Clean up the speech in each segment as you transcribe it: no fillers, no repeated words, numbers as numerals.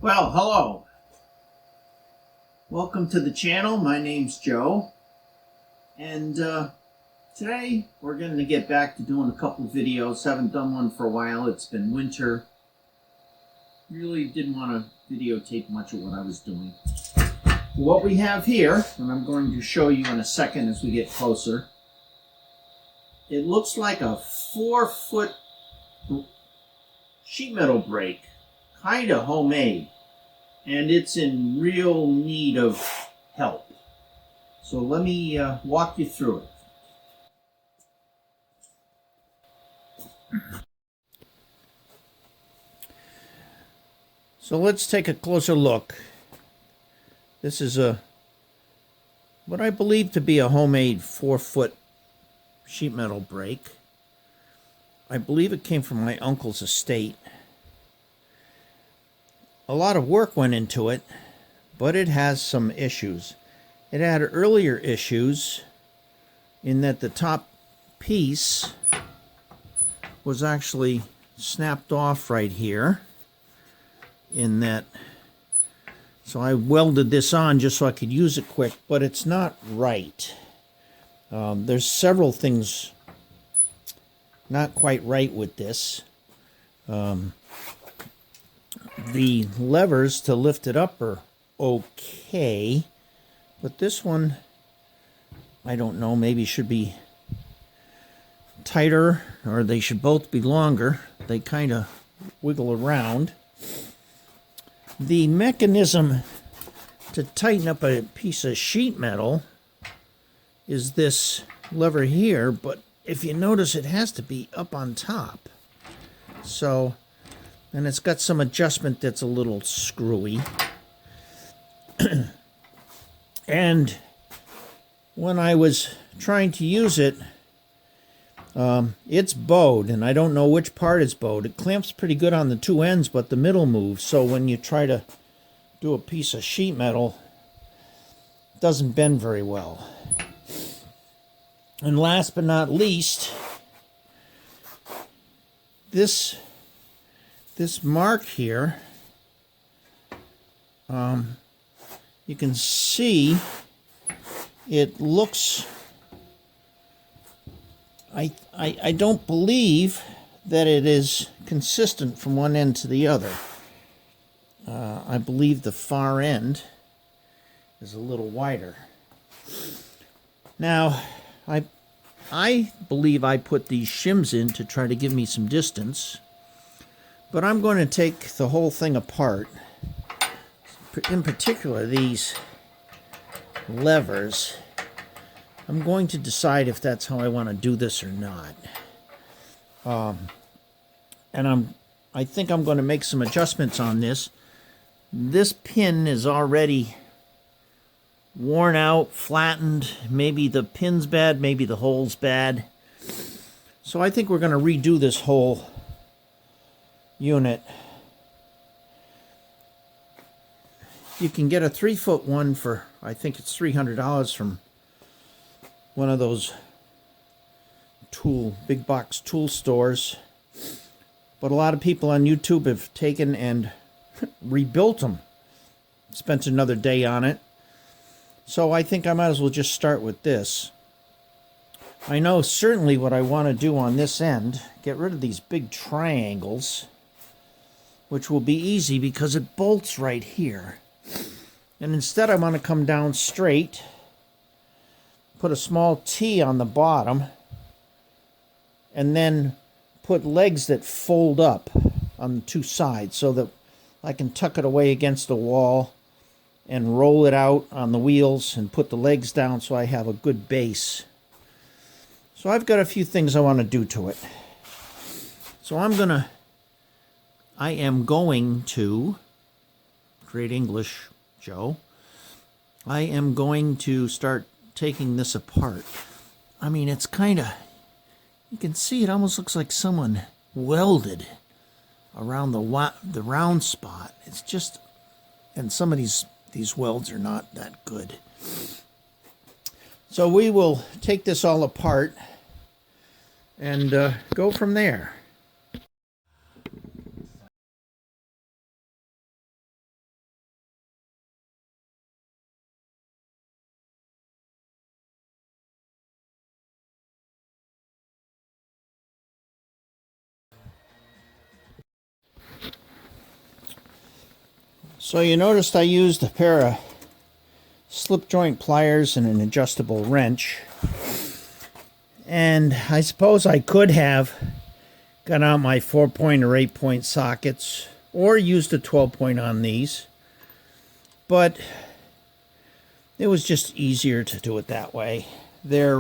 Well, hello. Welcome to the channel. My name's Joe. And today we're going to get back to doing a couple of videos. Haven't done one for a while. It's been winter. Really didn't want to videotape much of what I was doing. What we have here, and I'm going to show you in a second as we get closer, it looks like a 4-foot sheet metal brake. Kind of homemade, and it's in real need of help. So let me walk you through it. So let's take a closer look. This is what I believe to be a homemade 4-foot sheet metal brake. I believe it came from my uncle's estate. A lot of work went into it, but it has some issues. It had earlier issues in that the top piece was actually snapped off right here in that. So I welded this on just so I could use it quick, but it's not right. There's several things not quite right with this. The levers to lift it up are okay, but this one, I don't know, maybe should be tighter, or they should both be longer. They kind of wiggle around. The mechanism to tighten up a piece of sheet metal is this lever here, but if you notice, it has to be up on top. So, and it's got some adjustment that's a little screwy. And when I was trying to use it, it's bowed, and I don't know which part is bowed. It clamps pretty good on the two ends, but the middle moves. So when you try to do a piece of sheet metal, it doesn't bend very well. And last but not least, this mark here, you can see it looks, I don't believe that it is consistent from one end to the other. I believe the far end is a little wider. Now, I believe I put these shims in to try to give me some distance. But I'm going to take the whole thing apart. In particular, these levers. I'm going to decide if that's how I want to do this or not. And I think I'm going to make some adjustments on this. This pin is already worn out, flattened. Maybe the pin's bad, maybe the hole's bad. So I think we're going to redo this whole unit. You can get a 3-foot one for, I think it's $300 from one of those big box tool stores. But a lot of people on YouTube have taken and rebuilt them. Spent another day on it. So I think I might as well just start with this. I know certainly what I want to do on this end, get rid of these big triangles, which will be easy because it bolts right here. And instead I want to come down straight, put a small T on the bottom, and then put legs that fold up on the two sides so that I can tuck it away against the wall and roll it out on the wheels and put the legs down so I have a good base. So I've got a few things I want to do to it. So I am going to, great English, Joe, I am going to start taking this apart. I mean, it's kind of, you can see it almost looks like someone welded around the round spot. It's just, and some of these welds are not that good. So we will take this all apart and go from there. So you noticed I used a pair of slip joint pliers and an adjustable wrench. And I suppose I could have got out my 4-point or 8-point sockets or used a 12-point on these. But it was just easier to do it that way. They're,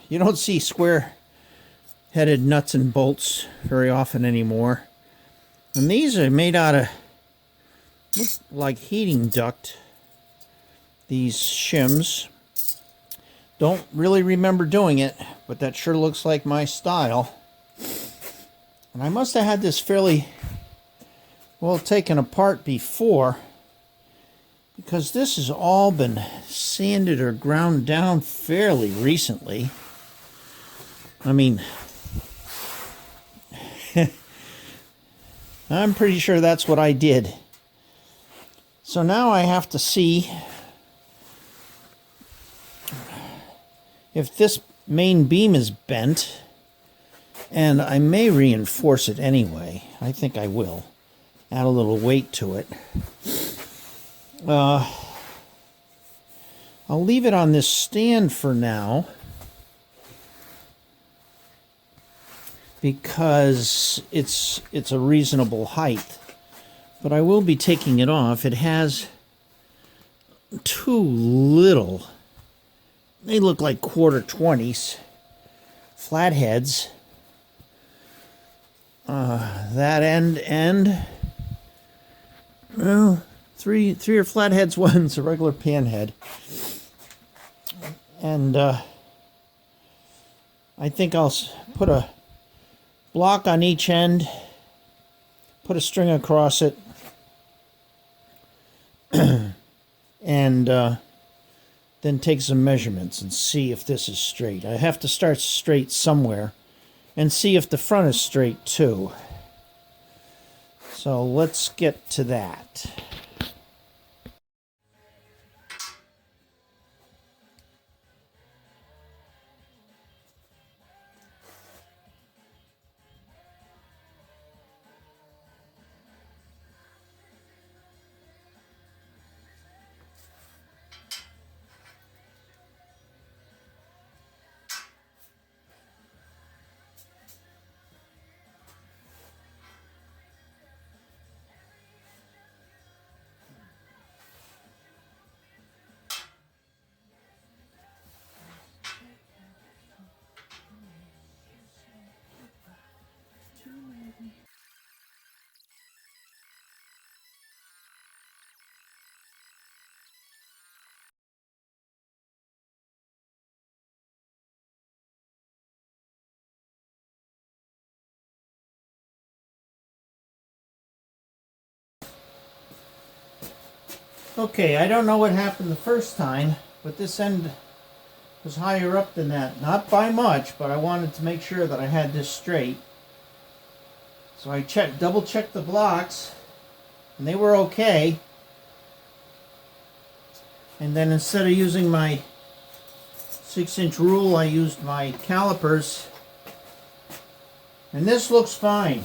you don't see square-headed nuts and bolts very often anymore. And these are made out of, look like heating duct. These shims. Don't really remember doing it, but that sure looks like my style. And I must have had this fairly well taken apart before, because this has all been sanded or ground down fairly recently. I mean, I'm pretty sure that's what I did. So now I have to see if this main beam is bent, and I may reinforce it anyway. I think I will. Add a little weight to it. I'll leave it on this stand for now, because it's a reasonable height. But I will be taking it off. It has two little, they look like 1/4-20s, flatheads. That end, well, three are flatheads, one's a regular panhead. And I think I'll put a block on each end, put a string across it, and then take some measurements and see if this is straight. I have to start straight somewhere and see if the front is straight too. So let's get to that. Okay, I don't know what happened the first time, but this end was higher up than that. Not by much, but I wanted to make sure that I had this straight. So I double checked the blocks, and they were okay. And then instead of using my 6-inch rule, I used my calipers. And this looks fine.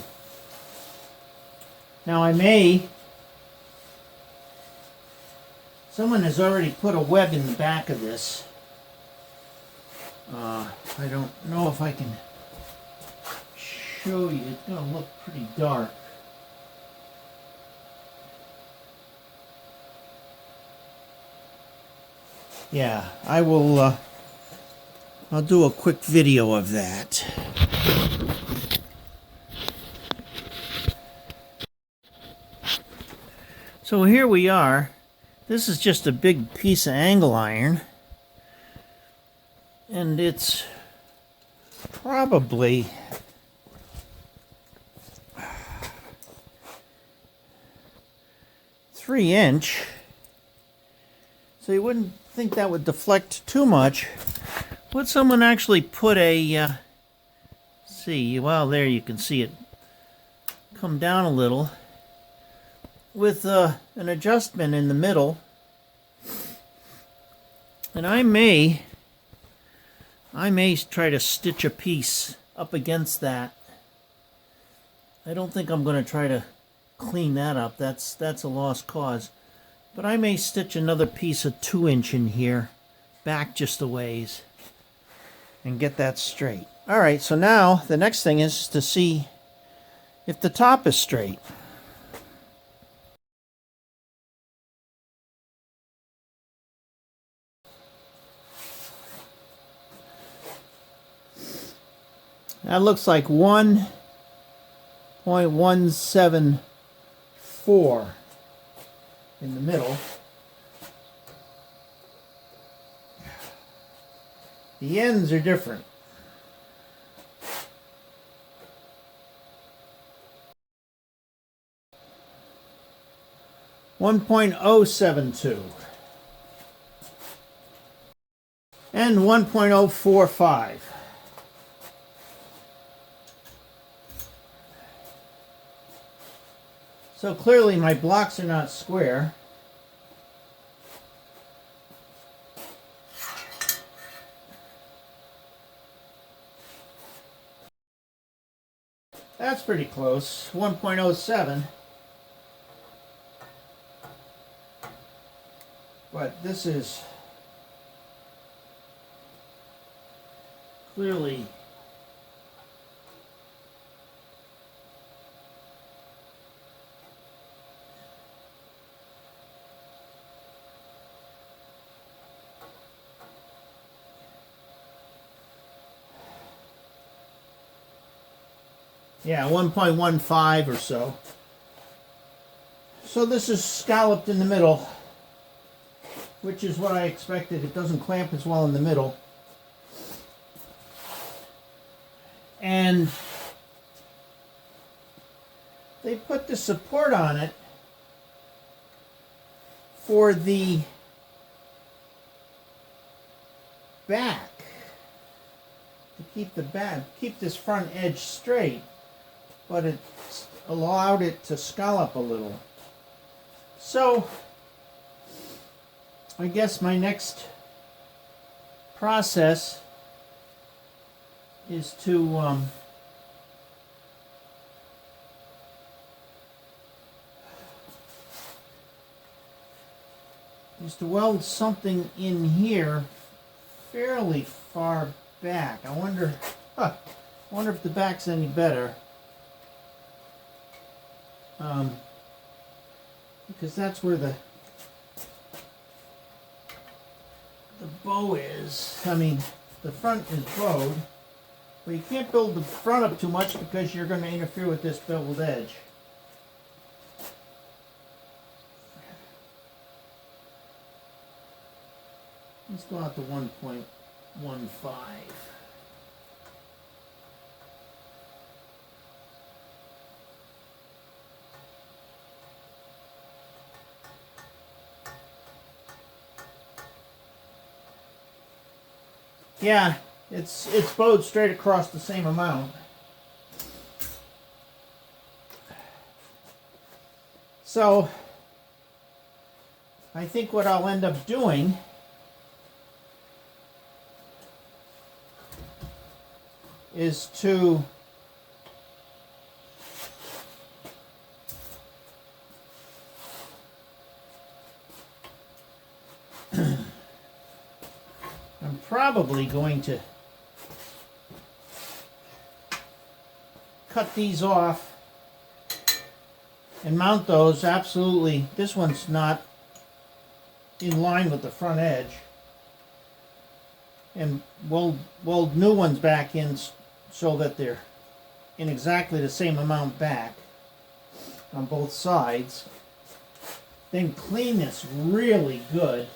Now someone has already put a web in the back of this. I don't know if I can show you. It's going to look pretty dark. Yeah, I will, I'll do a quick video of that. So here we are. This is just a big piece of angle iron. And it's probably "3" so you wouldn't think that would deflect too much. Would someone actually put a see, well, there you can see it come down a little with an adjustment in the middle, and I may try to stitch a piece up against that. I don't think I'm going to try to clean that up. That's a lost cause. But I may stitch another piece of 2-inch in here, back just a ways, and get that straight. All right, so now the next thing is to see if the top is straight. That looks like 1.174 in the middle. The ends are different. .072 and 1.045. So clearly my blocks are not square. That's pretty close, 1.07. But this is clearly yeah, 1.15 or so. So this is scalloped in the middle, which is what I expected. It doesn't clamp as well in the middle. And they put the support on it for the back, to keep this front edge straight, but it allowed it to scallop a little. So I guess my next process is to weld something in here fairly far back. I wonder if the back's any better. Because that's where the bow is. I mean, the front is bowed, but you can't build the front up too much because you're going to interfere with this beveled edge. Let's go out to 1.15. Yeah, it's bowed straight across the same amount. So I think what I'll end up doing is to I'm probably going to cut these off and mount those. Absolutely, this one's not in line with the front edge, and weld new ones back in so that they're in exactly the same amount back on both sides. Then clean this really good.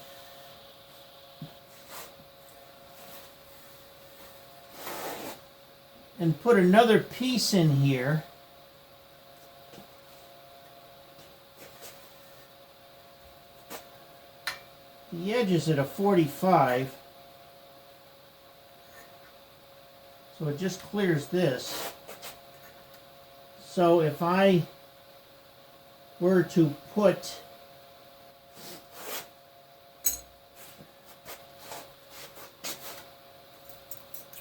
And put another piece in here. The edge is at a 45. So it just clears this. So if I were to put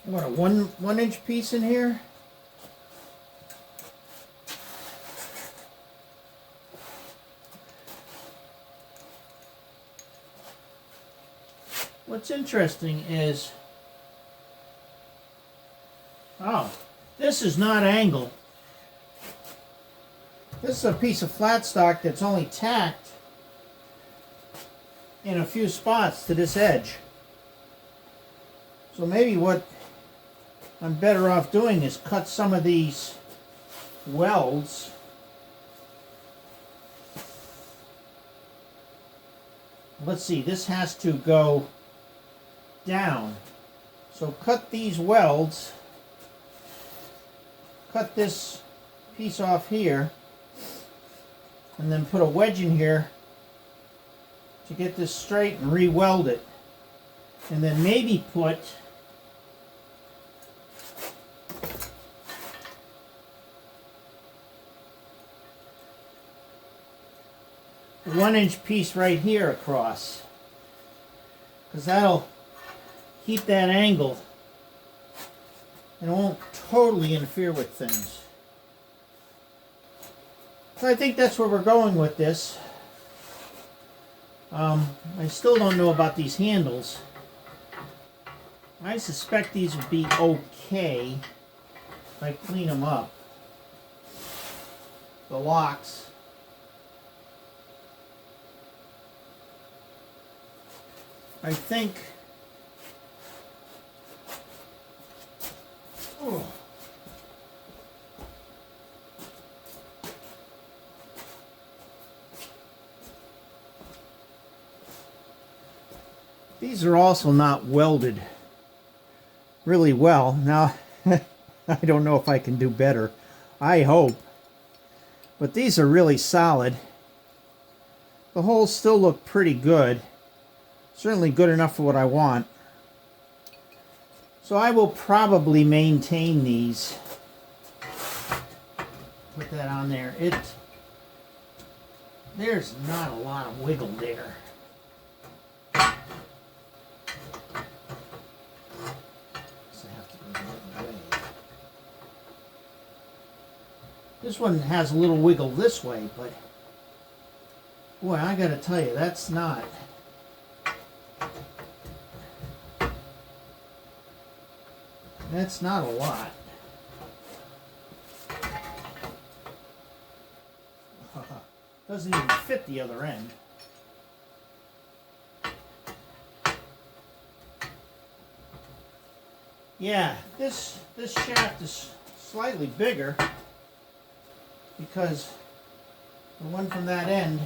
what, a one inch piece in here? what's interesting is, oh, this is not angled. This is a piece of flat stock that's only tacked in a few spots to this edge. So maybe what I'm better off doing is cut some of these welds let's see, this has to go down. So cut these welds, cut this piece off here, and then put a wedge in here to get this straight and re-weld it. And then maybe put a 1-inch piece right here across, because that'll keep that angle and it won't totally interfere with things. So I think that's where we're going with this. I still don't know about these handles. I suspect these would be okay if I clean them up. The locks. I think. Oh. These are also not welded really well. Now, I don't know if I can do better. I hope. But these are really solid. The holes still look pretty good. Certainly good enough for what I want. So I will probably maintain these. Put that on there. There's not a lot of wiggle there. This one has a little wiggle this way, but boy, I gotta tell you, that's not. That's not a lot. Doesn't even fit the other end. Yeah, this shaft is slightly bigger because the one from that end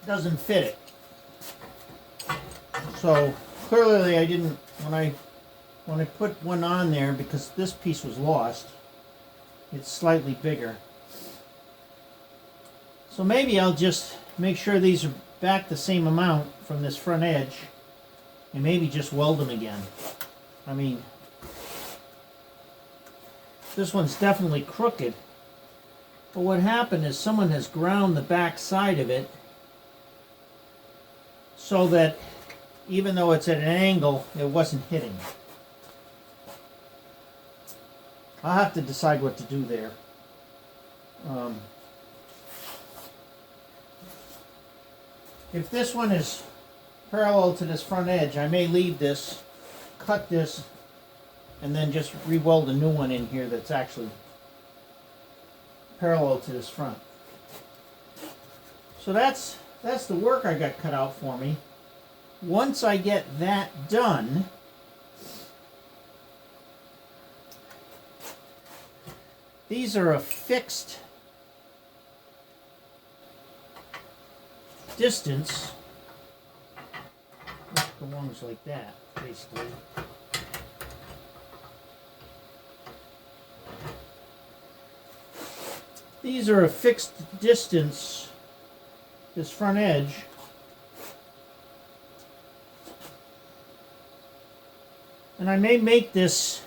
doesn't fit it. So clearly I didn't, when I put one on there, because this piece was lost, it's slightly bigger. So maybe I'll just make sure these are back the same amount from this front edge and maybe just weld them again. I mean, this one's definitely crooked, but what happened is someone has ground the back side of it so that even though it's at an angle, it wasn't hitting. I'll have to decide what to do there. If this one is parallel to this front edge, I may leave this, cut this, and then just re-weld a new one in here that's actually parallel to this front. So that's the work I got cut out for me. Once I get that done, these are a fixed distance. It belongs like that, basically. These are a fixed distance, this front edge. And I may make this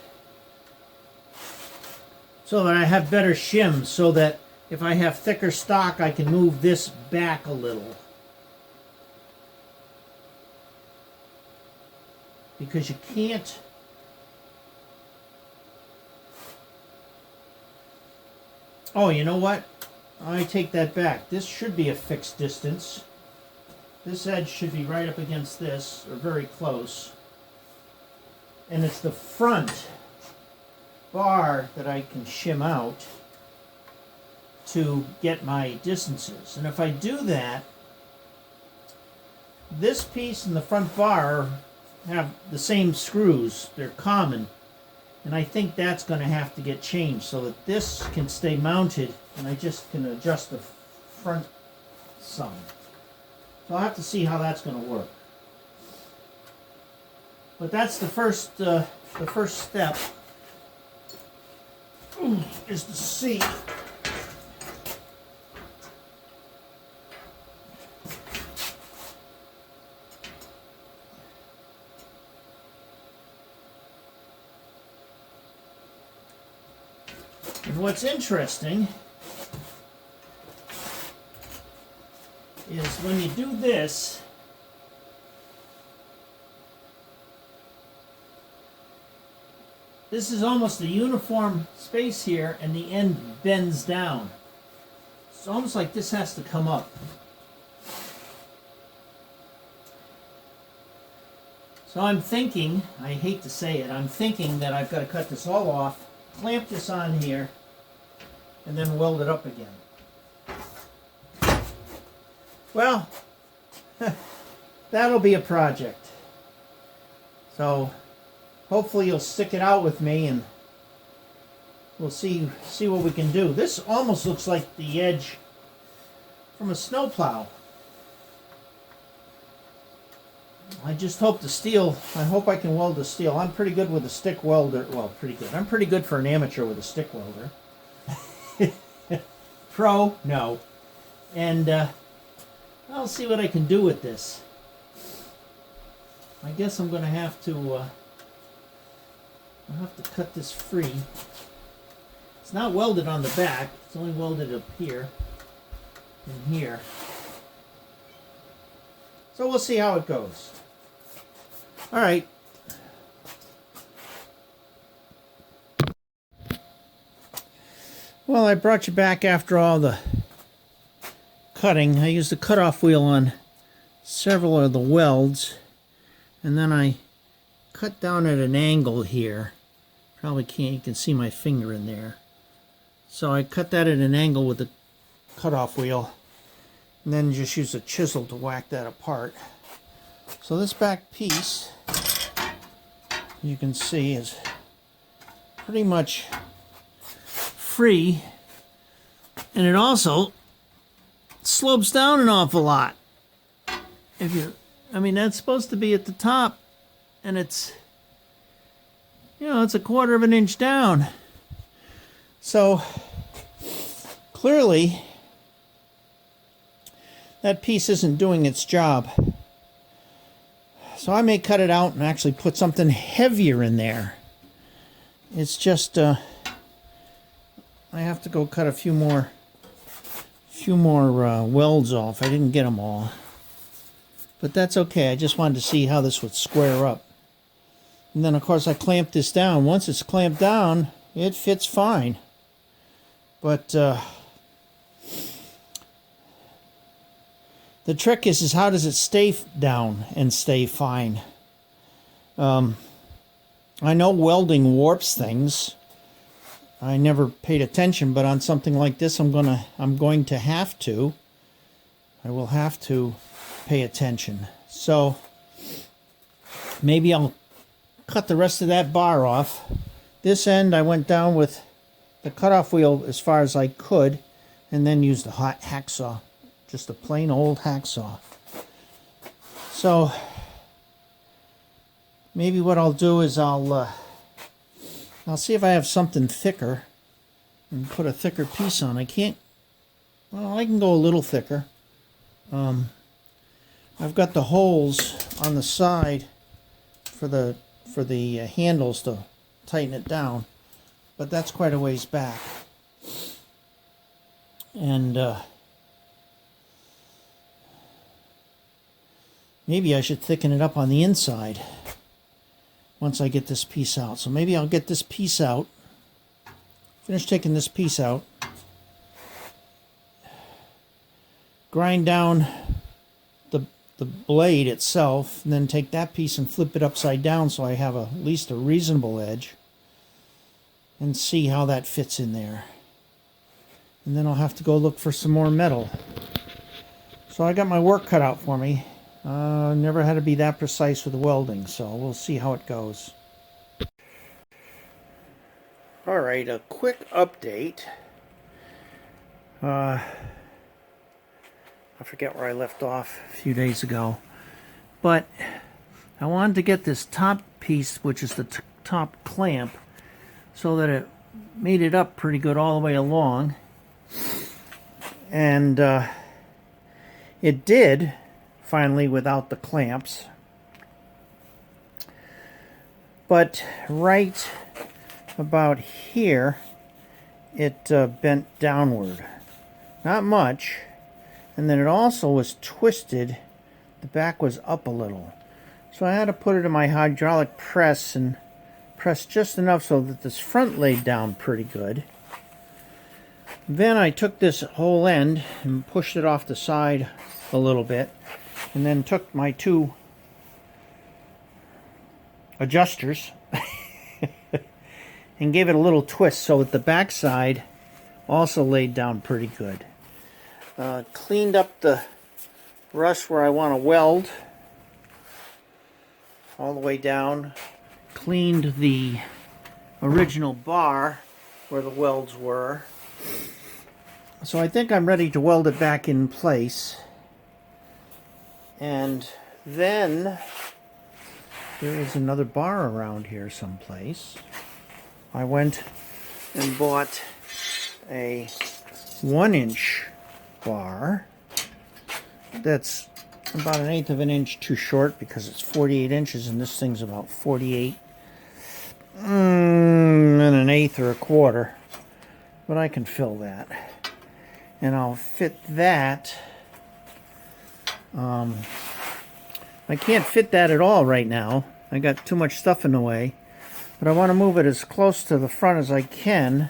so that I have better shims, so that if I have thicker stock, I can move this back a little. Because you can't. Oh, you know what? I take that back. This should be a fixed distance. This edge should be right up against this, or very close. And it's the front bar that I can shim out to get my distances. And if I do that, this piece and the front bar have the same screws. They're common. And I think that's going to have to get changed so that this can stay mounted and I just can adjust the front some. So I'll have to see how that's going to work. But that's the first step is to see and what's interesting is when you do this, this is almost a uniform space here and the end bends down. It's almost like this has to come up. So I'm thinking, I hate to say it, I'm thinking that I've got to cut this all off, clamp this on here, and then weld it up again. Well, that'll be a project. So hopefully you'll stick it out with me and we'll see what we can do. This almost looks like the edge from a snowplow. I just hope the steel, I hope I can weld the steel. I'm pretty good with a stick welder. Well, pretty good. I'm pretty good for an amateur with a stick welder. Pro? No. And I'll see what I can do with this. I guess I'm going to have to I'll have to cut this free. It's not welded on the back. It's only welded up here and here. So we'll see how it goes. All right. Well, I brought you back after all the cutting. I used the cutoff wheel on several of the welds, and then I cut down at an angle here. Probably can't, you can see my finger in there. So I cut that at an angle with the cutoff wheel, and then just use a chisel to whack that apart. So this back piece, you can see, is pretty much free, and it also slopes down an awful lot. If you, I mean, that's supposed to be at the top, and it's, you know, it's a 1/4 of an inch down. So clearly that piece isn't doing its job. So I may cut it out and actually put something heavier in there. It's just I have to go cut a few more welds off. I didn't get them all, but that's okay. I just wanted to see how this would square up. And then of course I clamped this down. Once it's clamped down, it fits fine. But the trick is how does it stay down and stay fine? I know welding warps things. I never paid attention, but on something like this, I'm going to have to. I will have to pay attention. So maybe I'll cut the rest of that bar off. This end I went down with the cutoff wheel as far as I could, and then used the hot hacksaw. Just a plain old hacksaw. So maybe what I'll do is I'll see if I have something thicker and put a thicker piece on. I can't. Well, I can go a little thicker. I've got the holes on the side for the handles to tighten it down, but that's quite a ways back. And maybe I should thicken it up on the inside once I get this piece out. So maybe I'll get this piece out, finish taking this piece out, grind down the blade itself, and then take that piece and flip it upside down so I have at least a reasonable edge, and see how that fits in there. And then I'll have to go look for some more metal. So I got my work cut out for me. Never had to be that precise with the welding, so we'll see how it goes. Alright, a quick update. I forget where I left off a few days ago, but I wanted to get this top piece, which is the top clamp, so that it made it up pretty good all the way along. And it did, finally, without the clamps. But right about here, it bent downward. Not much. And then it also was twisted. The back was up a little. So I had to put it in my hydraulic press and press just enough so that this front laid down pretty good. Then I took this whole end and pushed it off the side a little bit, and then took my two adjusters and gave it a little twist so that the back side also laid down pretty good. Cleaned up the rust where I want to weld all the way down. Cleaned the original bar where the welds were. So I think I'm ready to weld it back in place. And then there is another bar around here someplace. I went and bought a 1-inch bar that's about 1/8 of an inch too short because it's 48 inches and this thing's about 48 and 1/8 or 1/4, but I can fill that, and I'll fit that. I can't fit that at all right now. I got too much stuff in the way, but I want to move it as close to the front as I can,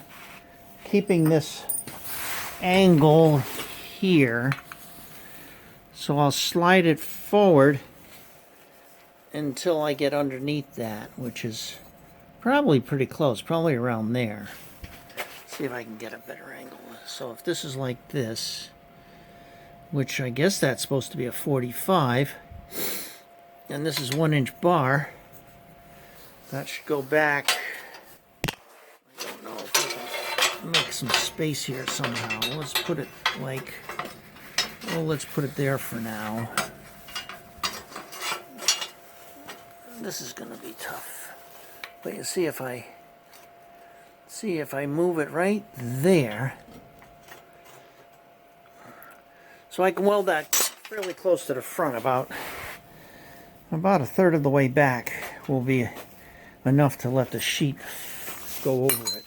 keeping this angle here. So I'll slide it forward until I get underneath that, which is probably pretty close, probably around there. See if I can get a better angle. So if this is like this, which I guess that's supposed to be a 45, and this is 1-inch bar, that should go back. I don't know if I can make some space here somehow. Let's put it like, well, let's put it there for now. This is going to be tough. But you see if I move it right there, so I can weld that fairly close to the front. About 1/3 of the way back will be enough to let the sheet go over it.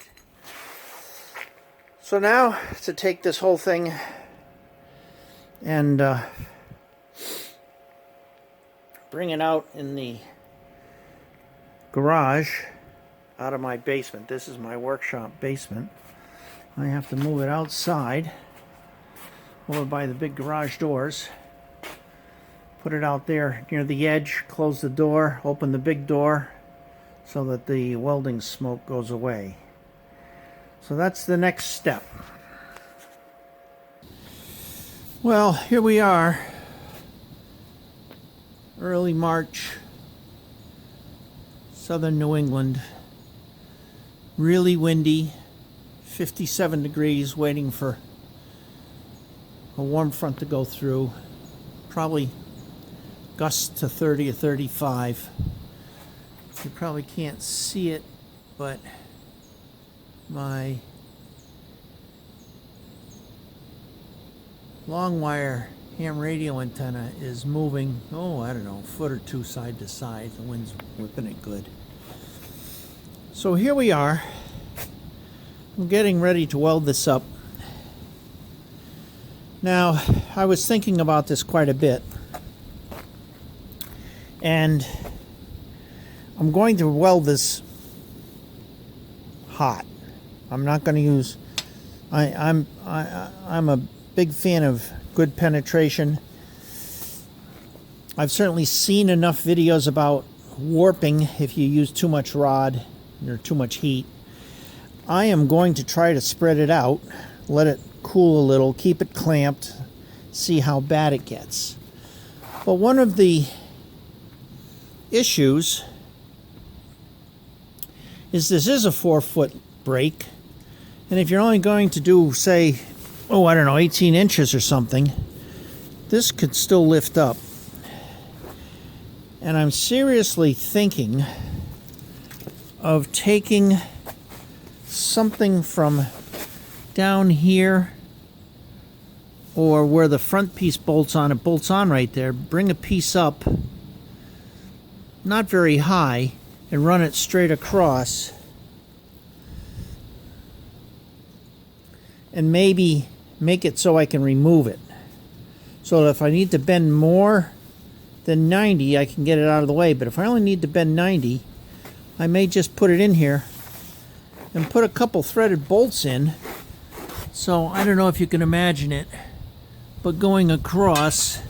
So now to take this whole thing and bring it out in the garage out of my basement. This is my workshop basement. I have to move it outside over by the big garage doors. Put it out there near the edge, close the door, open the big door so that the welding smoke goes away. So that's the next step. Well, here we are, early March, southern New England. Really windy, 57 degrees, waiting for a warm front to go through. Probably gusts to 30 or 35. You probably can't see it, but my long wire ham radio antenna is moving, I don't know, a foot or two side to side. The wind's whipping it good. So here we are. I'm getting ready to weld this up. Now, I was thinking about this quite a bit, and I'm going to weld this hot. I'm not going to use. I'm a big fan of good penetration, I've certainly seen enough videos about warping if you use too much rod or too much heat. I am going to try to spread it out, let it cool a little, keep it clamped, see how bad it gets. But one of the issues is this is a 4-foot break, and if you're only going to do, say, oh, I don't know, 18 inches or something, this could still lift up. And I'm seriously thinking of taking something from down here, or where the front piece bolts on, it bolts on right there, bring a piece up, not very high, and run it straight across, and maybe make it so I can remove it. So that if I need to bend more than 90, I can get it out of the way. But if I only need to bend 90, I may just put it in here and put a couple threaded bolts in. So I don't know if you can imagine it, but going across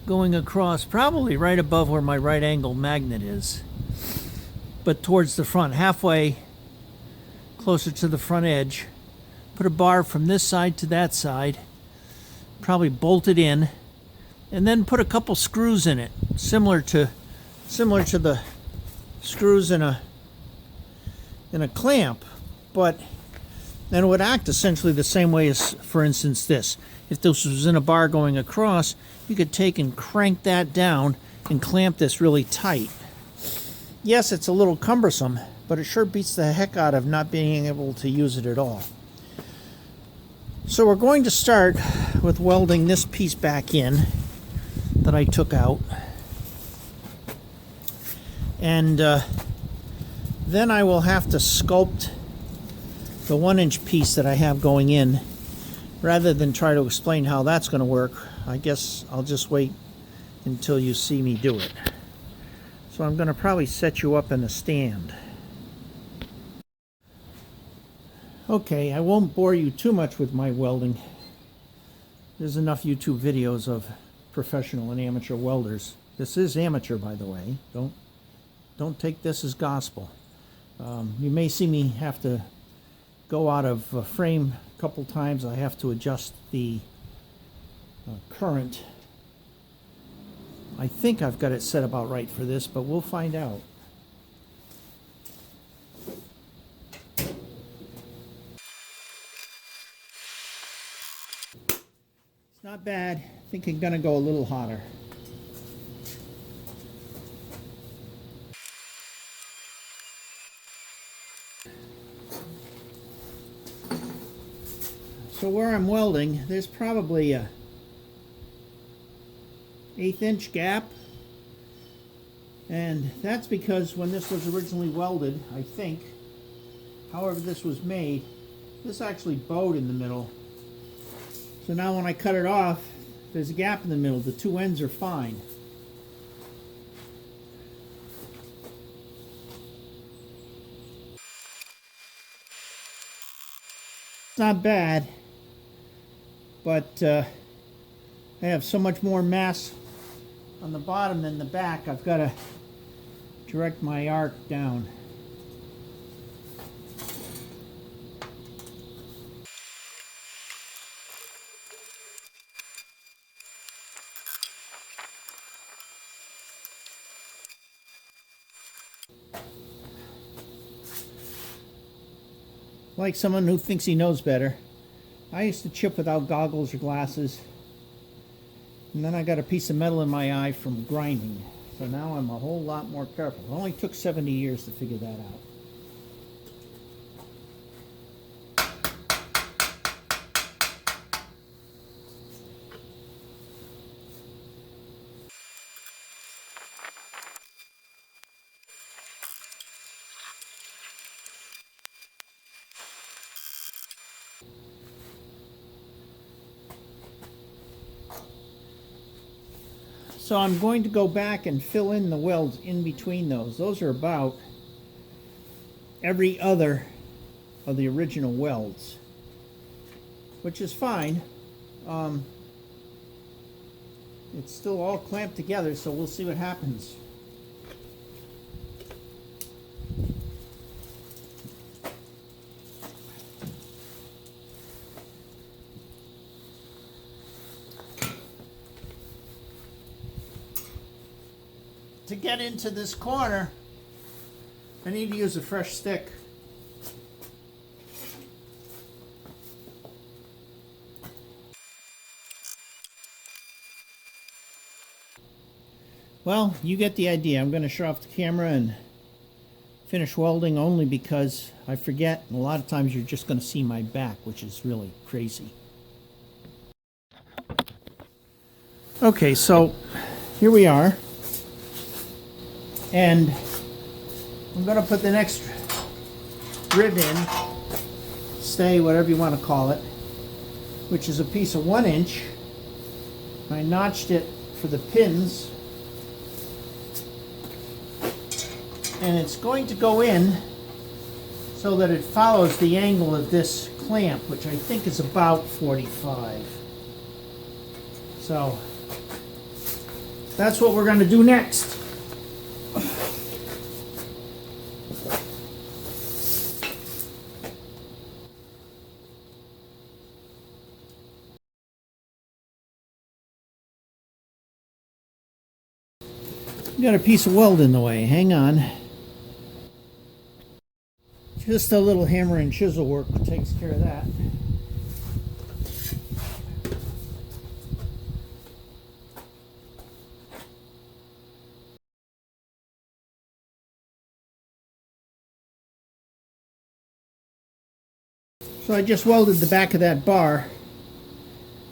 probably right above where my right angle magnet is, but towards the front, halfway closer to the front edge. Put a bar from this side to that side, probably bolt it in, and then put a couple screws in it, similar to the screws in a clamp, but then it would act essentially the same way as, for instance, this. If this was in a bar going across, you could take and crank that down and clamp this really tight. Yes, it's a little cumbersome, but it sure beats the heck out of not being able to use it at all. So we're going to start with welding this piece back in that I took out. And then I will have to sculpt the 1-inch piece that I have going in. Rather than try to explain how that's going to work, I guess I'll just wait until you see me do it. So I'm going to probably set you up in a stand. Okay, I won't bore you too much with my welding. There's enough YouTube videos of professional and amateur welders. This is amateur, by the way. Don't take this as gospel. You may see me have to go out of frame a couple times. I have to adjust the current. I think I've got it set about right for this, but we'll find out. It's not bad. I think I'm going to go a little hotter. So where I'm welding, there's probably a 1/8 inch gap, and that's because when this was originally welded, I think, however this was made, this actually bowed in the middle. So now when I cut it off, there's a gap in the middle. The two ends are fine. It's not bad, but I have so much more mass on the bottom than the back, I've got to direct my arc down. Like someone who thinks he knows better, I used to chip without goggles or glasses, and then I got a piece of metal in my eye from grinding. So now I'm a whole lot more careful. It only took 70 years to figure that out. So I'm going to go back and fill in the welds in between those. Those are about every other of the original welds, which is fine. It's still all clamped together, so we'll see what happens. To get into this corner, I need to use a fresh stick. Well, you get the idea. I'm going to shut off the camera and finish welding only because I forget. And a lot of times you're just going to see my back, which is really crazy. Okay, so here we are. And I'm going to put the next rib in, stay, whatever you want to call it, which is a piece of 1 inch. I notched it for the pins. And it's going to go in so that it follows the angle of this clamp, which I think is about 45. So that's what we're going to do next. Got a piece of weld in the way. Hang on. Just a little hammer and chisel work takes care of that. So I just welded the back of that bar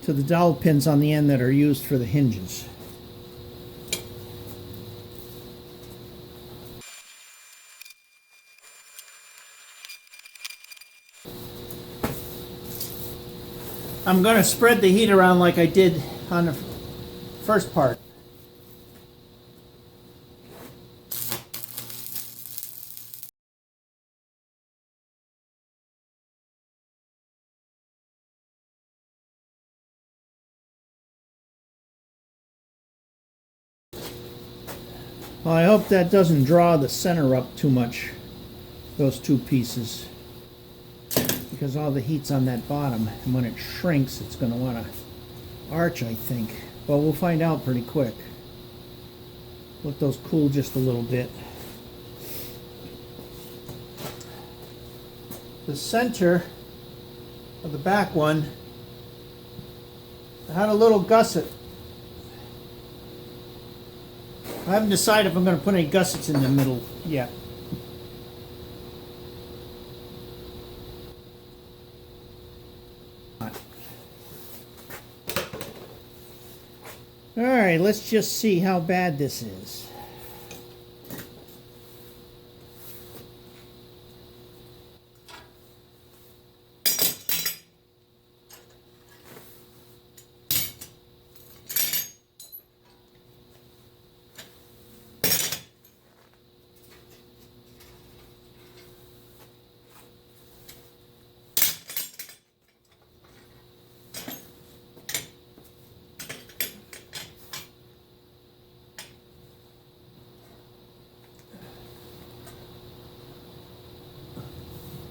to the dowel pins on the end that are used for the hinges. I'm going to spread the heat around like I did on the first part. Well, I hope that doesn't draw the center up too much, those two pieces, because all the heat's on that bottom, and when it shrinks it's going to want to arch, I think. But we'll find out pretty quick. Let those cool just a little bit. The center of the back one, I had a little gusset. I haven't decided if I'm going to put any gussets in the middle yet. Alright, let's just see how bad this is.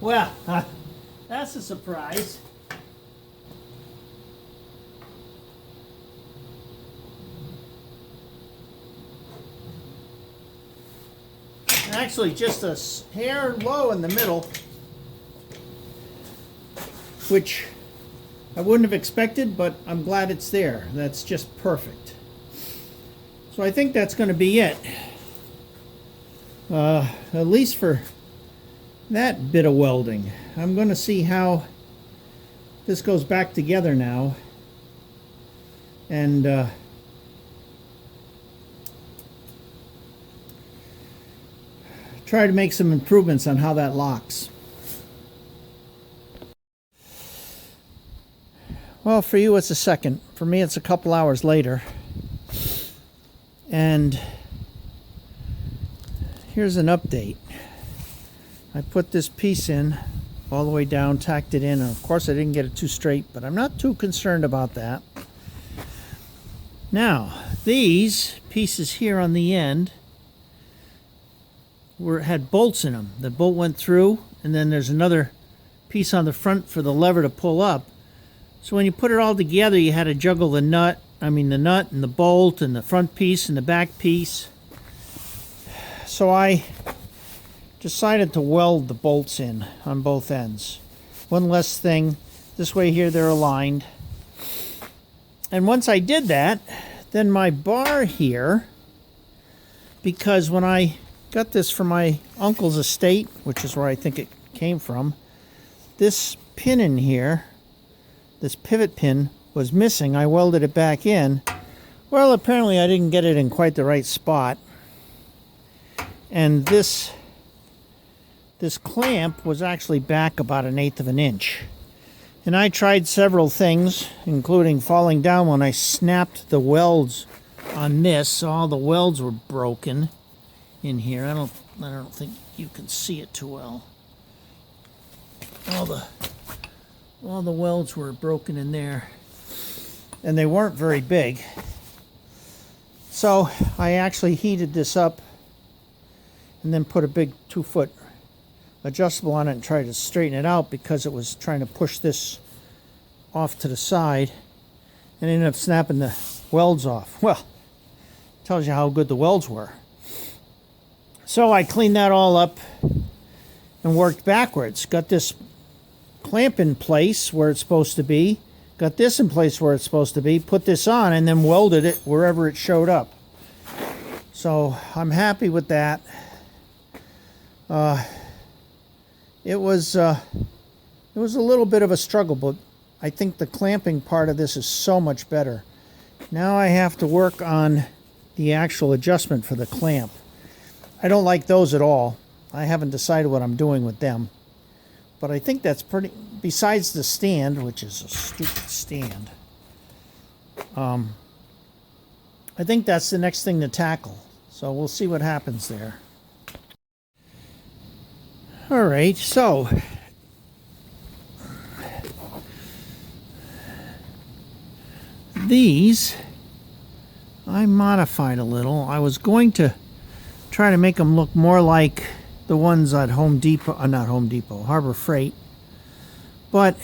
Well, that's a surprise. Actually, just a hair low in the middle, which I wouldn't have expected, but I'm glad it's there. That's just perfect. So I think that's going to be it. At least for that bit of welding. I'm going to see how this goes back together now, and try to make some improvements on how that locks. Well, for you it's a second. For me it's a couple hours later. And here's an update. I put this piece in all the way down, tacked it in, and of course I didn't get it too straight, but I'm not too concerned about that. Now, these pieces here on the end had bolts in them. The bolt went through, and then there's another piece on the front for the lever to pull up. So when you put it all together, you had to juggle the nut and the bolt and the front piece and the back piece. So I decided to weld the bolts in on both ends. One less thing. This way here they're aligned. And once I did that, then my bar here, because when I got this from my uncle's estate, which is where I think it came from, this pin in here, this pivot pin, was missing. I welded it back in. Well, apparently I didn't get it in quite the right spot. And this clamp was actually back about 1/8 of an inch. And I tried several things, including falling down when I snapped the welds on this. All the welds were broken in here. I don't think you can see it too well. All the welds were broken in there, and they weren't very big. So I actually heated this up and then put a big 2-foot adjustable on it and tried to straighten it out because it was trying to push this off to the side, and ended up snapping the welds off. Well, tells you how good the welds were. So I cleaned that all up and worked backwards. Got this clamp in place where it's supposed to be, got this in place where it's supposed to be, put this on, and then welded it wherever it showed up. So I'm happy with that. It was a little bit of a struggle, but I think the clamping part of this is so much better. Now I have to work on the actual adjustment for the clamp. I don't like those at all. I haven't decided what I'm doing with them. But I think that's pretty, besides the stand, which is a stupid stand, I think that's the next thing to tackle. So we'll see what happens there. All right, so these I modified a little. I was going to try to make them look more like the ones at Home Depot, not Home Depot, Harbor Freight. But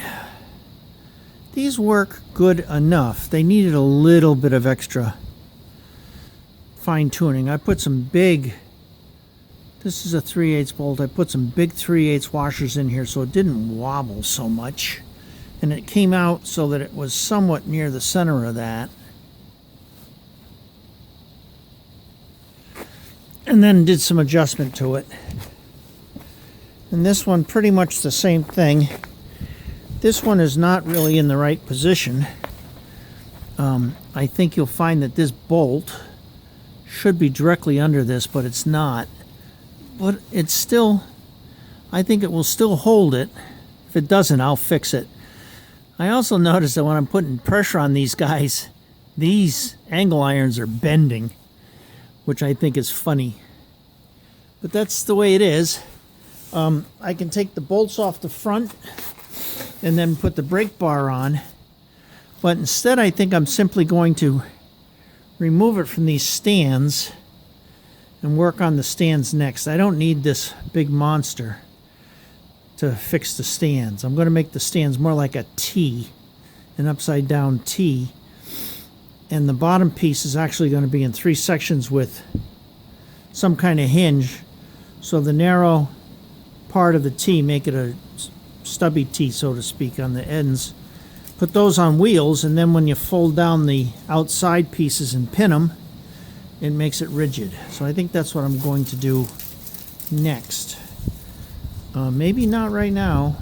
these work good enough. They needed a little bit of extra fine tuning. I put some big, this is a 3/8 bolt. I put some big 3/8 washers in here so it didn't wobble so much. And it came out so that it was somewhat near the center of that. And then did some adjustment to it. And this one, pretty much the same thing. This one is not really in the right position. I think you'll find that this bolt should be directly under this, but it's not. But it's still, I think it will still hold it. If it doesn't, I'll fix it. I also noticed that when I'm putting pressure on these guys, these angle irons are bending, which I think is funny. But that's the way it is. I can take the bolts off the front and then put the brake bar on. But instead, I think I'm simply going to remove it from these stands and work on the stands next. I don't need this big monster to fix the stands. I'm going to make the stands more like a T, an upside down T. And the bottom piece is actually going to be in 3 sections with some kind of hinge. So the narrow part of the T, make it a stubby T, so to speak, on the ends. Put those on wheels, and then when you fold down the outside pieces and pin them, it makes it rigid. So I think that's what I'm going to do next. Maybe not right now.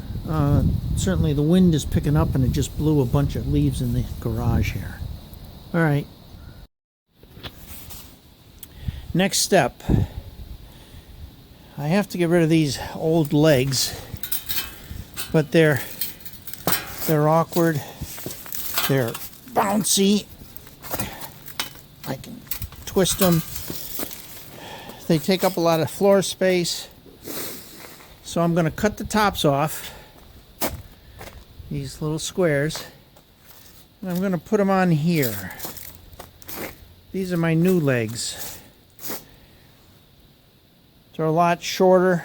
Certainly the wind is picking up, and it just blew a bunch of leaves in the garage here. All right. Next step. I have to get rid of these old legs, but they're awkward. They're bouncy. I can twist them. They take up a lot of floor space. So I'm going to cut the tops off, these little squares, and I'm going to put them on here. These are my new legs. They're a lot shorter.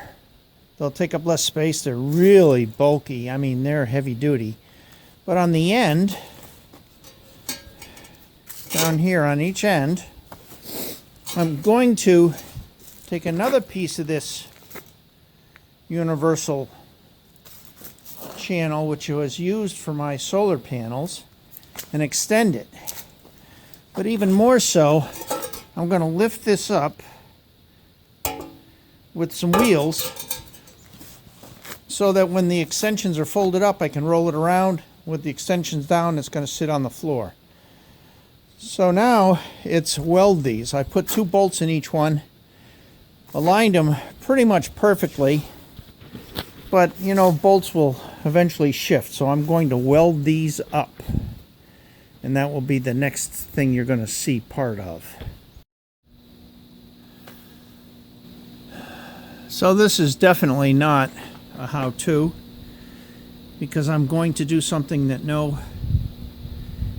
They'll take up less space. They're really bulky. I mean, they're heavy duty. But on the end, down here on each end, I'm going to take another piece of this universal channel, which was used for my solar panels, and extend it. But even more so, I'm going to lift this up with some wheels so that when the extensions are folded up, I can roll it around. With the extensions down, it's going to sit on the floor. So now it's weld these. I put 2 bolts in each one, aligned them pretty much perfectly, but you know, bolts will eventually shift, so I'm going to weld these up, and that will be the next thing you're going to see part of. So this is definitely not a how-to, because I'm going to do something that no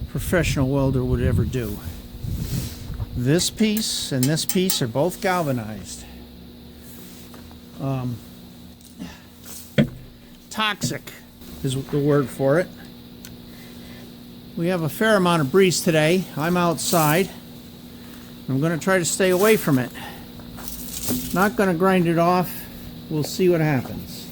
professional welder would ever do. This piece and this piece are both galvanized. Toxic is the word for it. We have a fair amount of breeze today. I'm outside. I'm going to try to stay away from it. Not going to grind it off. We'll see what happens.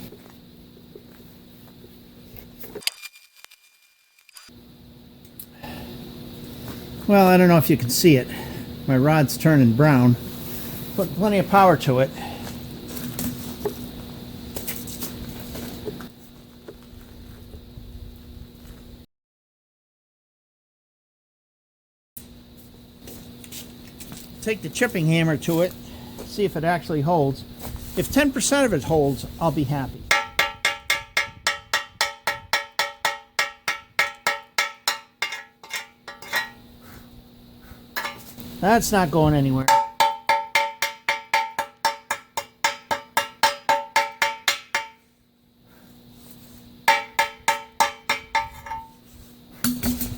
Well, I don't know if you can see it. My rod's turning brown. Put plenty of power to it. Take the chipping hammer to it, see if it actually holds. If 10% of it holds, I'll be happy. That's not going anywhere.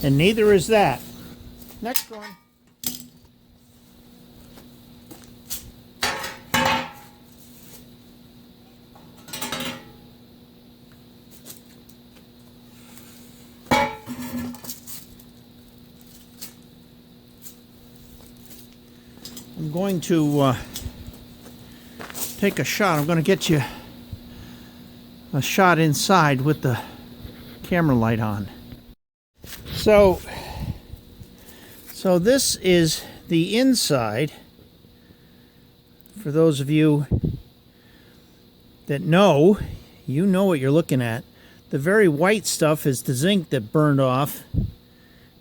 And neither is that. Next one. I'm going to take a shot. I'm going to get you a shot inside with the camera light on. So this is the inside. For those of you that know, you know what you're looking at. The very white stuff is the zinc that burned off,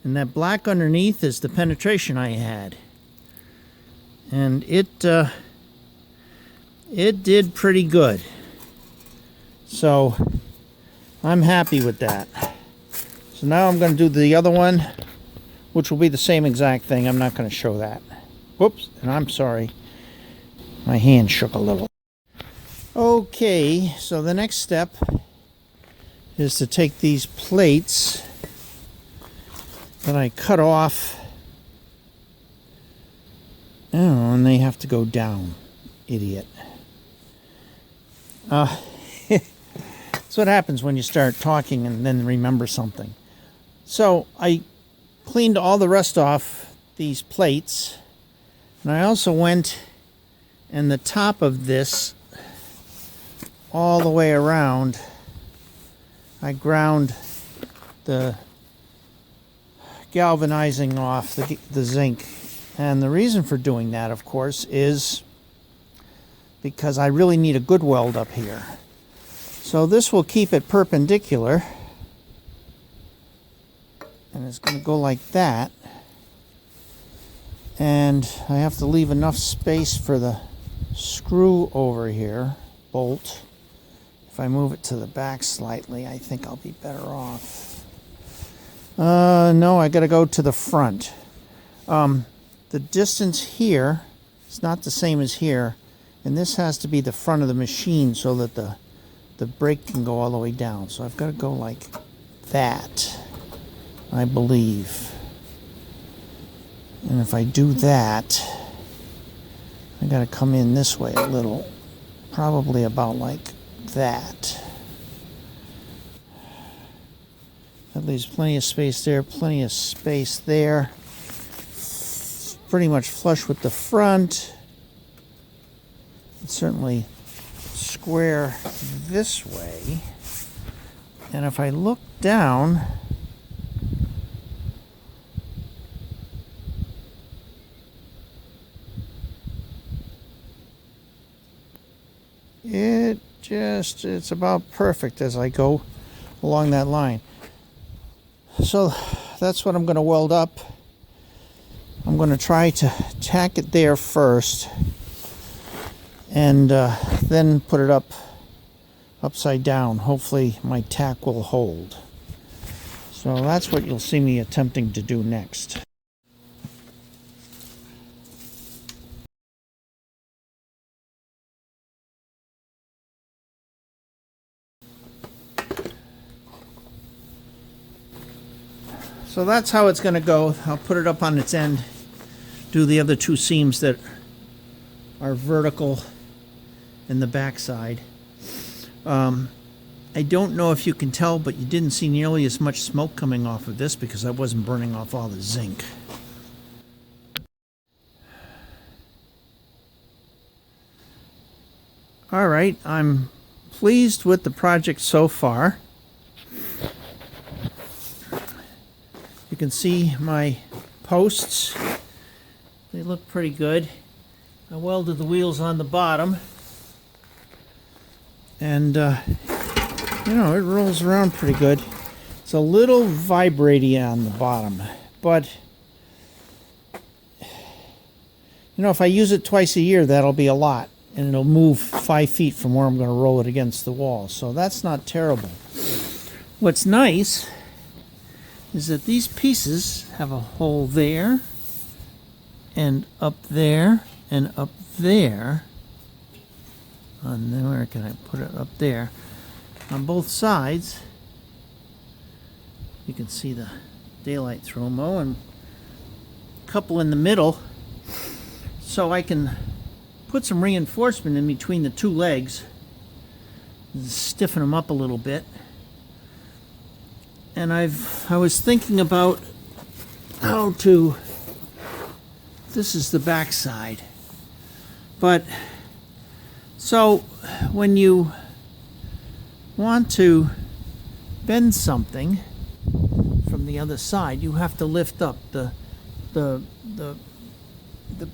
and that black underneath is the penetration I had. And it did pretty good. So I'm happy with that. So now I'm going to do the other one, which will be the same exact thing. I'm not going to show that. Whoops, and I'm sorry. My hand shook a little. Okay, so the next step is to take these plates that I cut off. Oh, and they have to go down. Idiot. That's what happens when you start talking and then remember something. So I cleaned all the rust off these plates, and I also went and the top of this all the way around. I ground the galvanizing off the zinc. And the reason for doing that, of course, is because I really need a good weld up here. So this will keep it perpendicular. And it's going to go like that. And I have to leave enough space for the screw over here, bolt. If I move it to the back slightly, I think I'll be better off. No, I got to go to the front. The distance here is not the same as here, and this has to be the front of the machine so that the brake can go all the way down. So I've got to go like that, I believe. And if I do that, I got to come in this way a little, probably about like that. That leaves plenty of space there, plenty of space there. Pretty much flush with the front. Certainly square this way. And if I look down, it's about perfect as I go along that line. So that's what I'm going to weld up. I'm going to try to tack it there first and then put it upside down. Hopefully my tack will hold. So that's what you'll see me attempting to do next. So that's how it's going to go. I'll put it up on its end, do the other two seams that are vertical in the back side. I don't know if you can tell, but you didn't see nearly as much smoke coming off of this because I wasn't burning off all the zinc. All right, I'm pleased with the project so far. You can see my posts. They look pretty good. I welded the wheels on the bottom. And, you know, it rolls around pretty good. It's a little vibraty on the bottom. But, you know, if I use it twice a year, that'll be a lot. And it'll move 5 feet from where I'm going to roll it against the wall. So that's not terrible. What's nice is that these pieces have a hole there, and up there, and up there. And then where can I put it? Up there. On both sides, you can see the daylight through them, and a couple in the middle, so I can put some reinforcement in between the two legs, stiffen them up a little bit. And I was thinking about how to, this is the back side. But, so when you want to bend something from the other side, you have to lift up the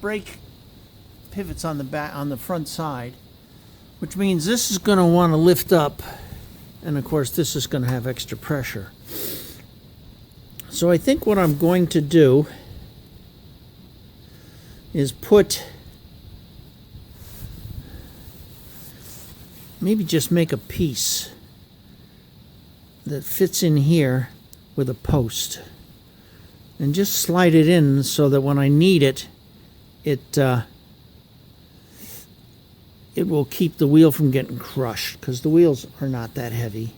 brake pivots on the back, on the front side, which means this is going to want to lift up, and of course this is going to have extra pressure. So I think what I'm going to do is maybe just make a piece that fits in here with a post and just slide it in so that when I need it, it will keep the wheel from getting crushed, because the wheels are not that heavy.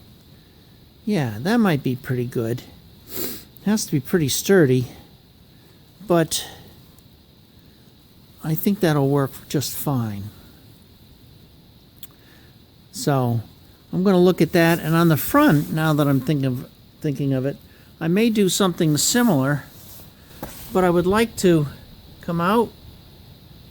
Yeah, that might be pretty good. It has to be pretty sturdy, but I think that'll work just fine. So I'm going to look at that, and on the front, now that I'm thinking of it, I may do something similar, but I would like to come out,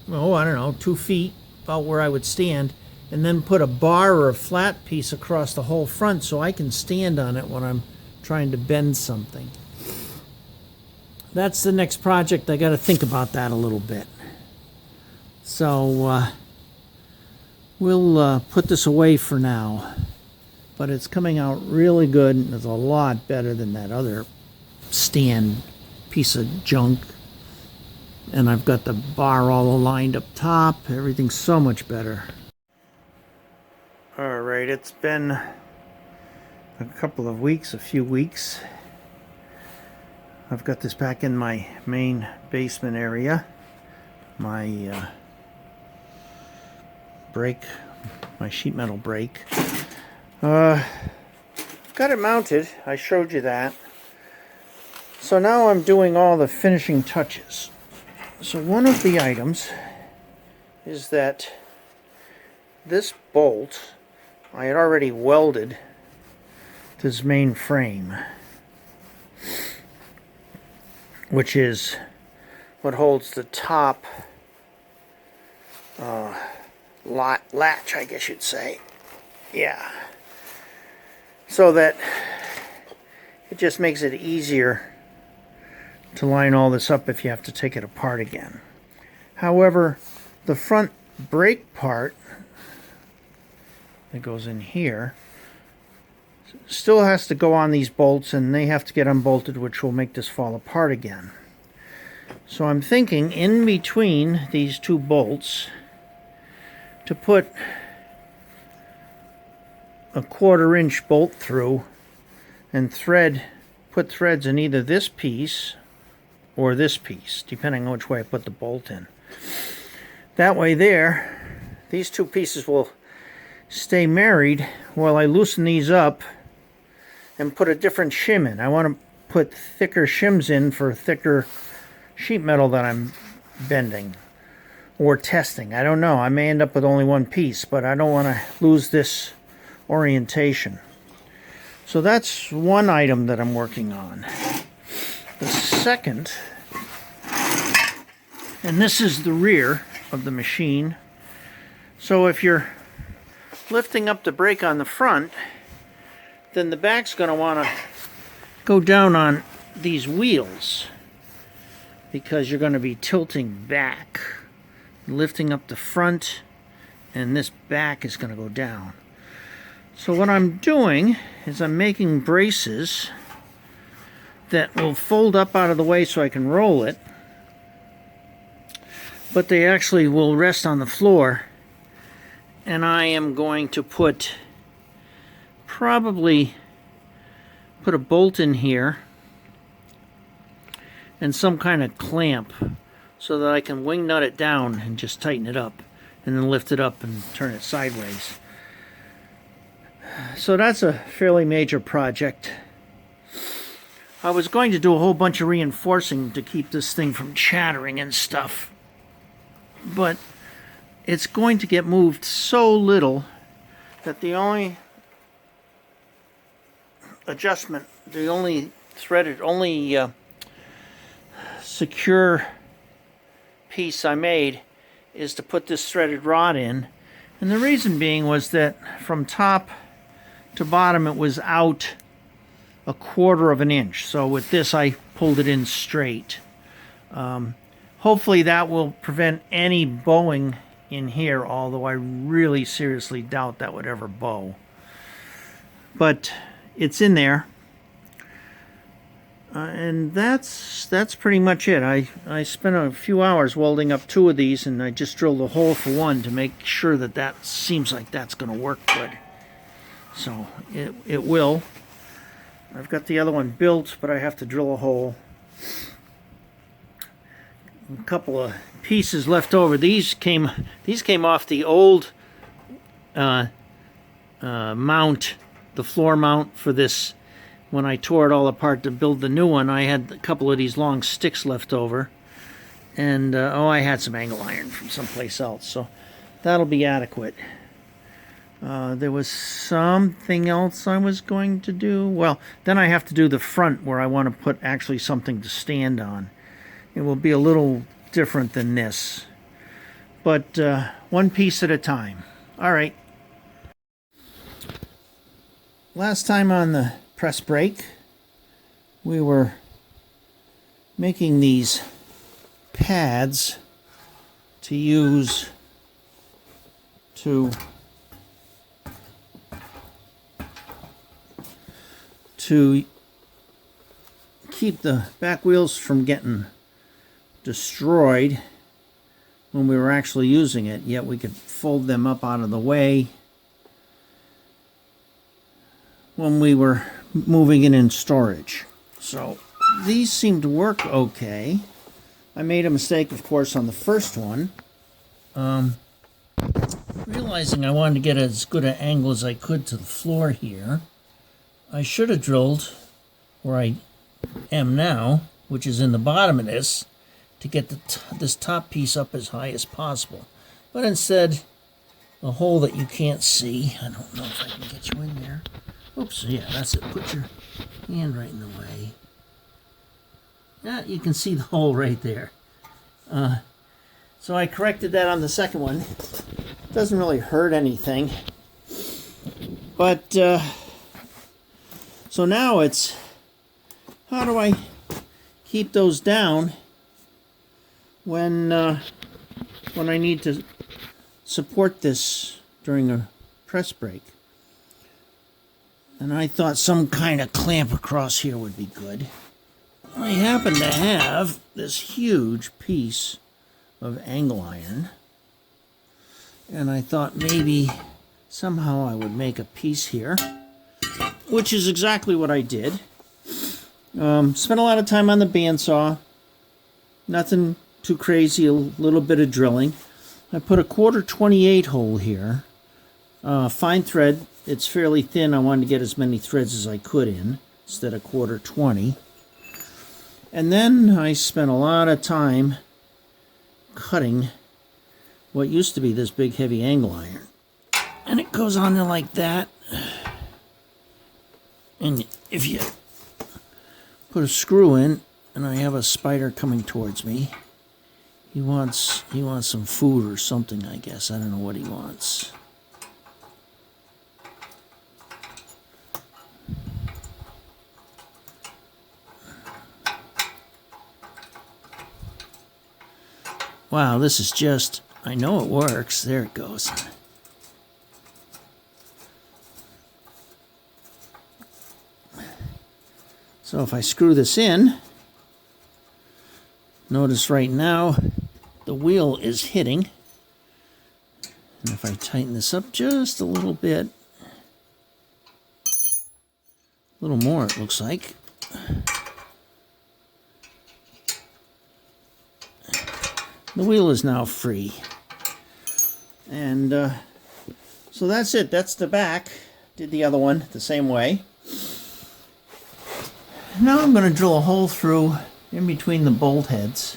oh, I don't know, 2 feet, about where I would stand, and then put a bar or a flat piece across the whole front so I can stand on it when I'm trying to bend something. That's the next project. I got to think about that a little bit. So we'll put this away for now, but it's coming out really good, and it's a lot better than that other stand piece of junk. And I've got the bar all aligned up top. Everything's so much better. All right, it's been a couple of weeks, a few weeks. I've got this back in my main basement area. My brake, my sheet metal brake. Got it mounted. I showed you that. So now I'm doing all the finishing touches. So one of the items is that this bolt I had already welded to this main frame, which is what holds the top latch, I guess you'd say. Yeah. So that it just makes it easier to line all this up if you have to take it apart again. However, the front brake part that goes in here still has to go on these bolts, and they have to get unbolted, which will make this fall apart again. So I'm thinking in between these two bolts to put a 1/4 inch bolt through and put threads in either this piece or this piece, depending on which way I put the bolt in. That way these two pieces will stay married while I loosen these up and put a different shim in. I want to put thicker shims in for thicker sheet metal that I'm bending or testing. I don't know. I may end up with only one piece, but I don't want to lose this orientation. So that's one item that I'm working on. The second, and this is the rear of the machine. So if you're lifting up the brake on the front, then the back's going to want to go down on these wheels because you're going to be tilting back, lifting up the front, and this back is going to go down. So what I'm doing is I'm making braces that will fold up out of the way so I can roll it, but they actually will rest on the floor. And I am going to probably put a bolt in here and some kind of clamp so that I can wing nut it down and just tighten it up and then lift it up and turn it sideways. So that's a fairly major project. I was going to do a whole bunch of reinforcing to keep this thing from chattering and stuff, but it's going to get moved so little that the only adjustment, the only secure piece I made is to put this threaded rod in. And the reason being was that from top to bottom it was out a 1/4 inch. So with this I pulled it in straight. Hopefully that will prevent any bowing in here, although I really seriously doubt that would ever bow. But it's in there. And that's pretty much it. I spent a few hours welding up 2 of these, and I just drilled a hole for one to make sure that seems like that's going to work good. So it will. I've got the other one built, but I have to drill a hole. A couple of pieces left over. These came off the old mount, the floor mount for this. When I tore it all apart to build the new one, I had a couple of these long sticks left over, and I had some angle iron from someplace else, so that'll be adequate. There was something else I was going to do. Well, then I have to do the front where I want to put actually something to stand on. It will be a little different than this, but one piece at a time. All right. Last time on the press brake, we were making these pads to use to keep the back wheels from getting destroyed when we were actually using it, yet we could fold them up out of the way when we were moving it in storage. So these seem to work okay. I made a mistake, of course, on the first one. Realizing I wanted to get as good an angle as I could to the floor here, I should have drilled where I am now, which is in the bottom of this, to get this top piece up as high as possible. But instead, a hole that you can't see. I don't know if I can get you in there. Oops, yeah, that's it. Put your hand right in the way. Yeah, you can see the hole right there. So I corrected that on the second one. Doesn't really hurt anything. But, so now it's, how do I keep those down when I need to support this during a press break? And I thought some kind of clamp across here would be good. I happen to have this huge piece of angle iron, and I thought maybe somehow I would make a piece here, which is exactly what I did. Spent a lot of time on the bandsaw. Nothing too crazy, a little bit of drilling. I put a 1/4 28 hole here. Fine thread. It's fairly thin. I wanted to get as many threads as I could in instead of 1/4 20. And then I spent a lot of time cutting what used to be this big heavy angle iron. And it goes on there like that. And if you put a screw in, and I have a spider coming towards me, he wants some food or something, I guess. I don't know what he wants. Wow, this is just, I know it works. There it goes. So if I screw this in, notice right now the wheel is hitting. And if I tighten this up just a little bit, a little more it looks like, the wheel is now free. And so that's it. That's the back. Did the other one the same way. Now I'm going to drill a hole through in between the bolt heads.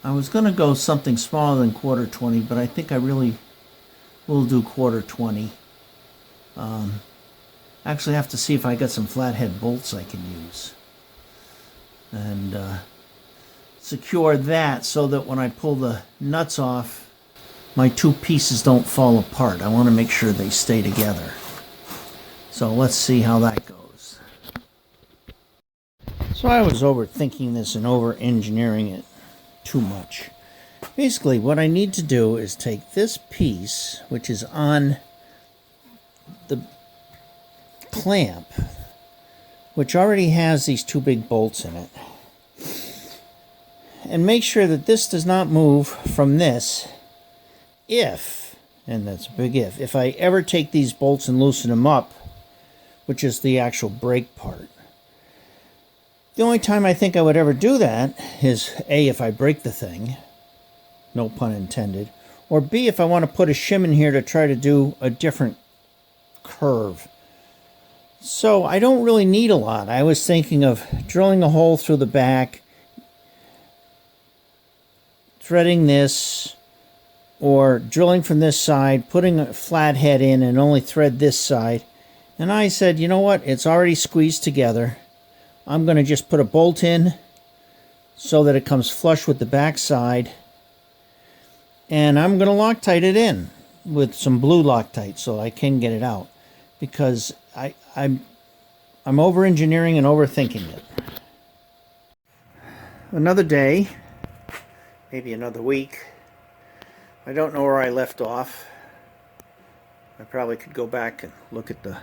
I was going to go something smaller than 1/4 20, but I think I really will do 1/4 20. Actually have to see if I got some flathead bolts I can use. And secure that so that when I pull the nuts off, my two pieces don't fall apart. I want to make sure they stay together. So let's see how that goes. So I was overthinking this and over-engineering it too much. Basically, what I need to do is take this piece, which is on the clamp, which already has these two big bolts in it, and make sure that this does not move from this if, and that's a big if I ever take these bolts and loosen them up, which is the actual brake part. The only time I think I would ever do that is A, if I break the thing, no pun intended, or B, if I want to put a shim in here to try to do a different curve. So I don't really need a lot. I was thinking of drilling a hole through the back, threading this, or drilling from this side, putting a flathead in and only thread this side. And I said, you know what, it's already squeezed together. I'm going to just put a bolt in so that it comes flush with the back side. And I'm going to Loctite it in with some blue Loctite so I can get it out. Because I'm over-engineering and overthinking it. Another day, maybe another week. I don't know where I left off. I probably could go back and look at the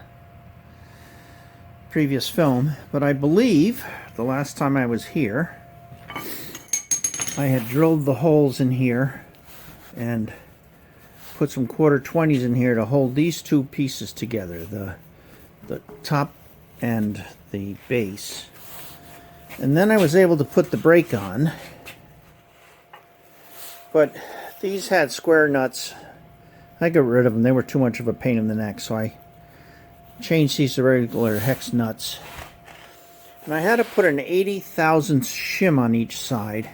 previous film, but I believe the last time I was here, I had drilled the holes in here and put some 1/4 20s in here to hold these two pieces together, the top and the base. And then I was able to put the brake on, but these had square nuts. I got rid of them. They were too much of a pain in the neck, so I changed these to regular hex nuts. And I had to put an 80 thousandths shim on each side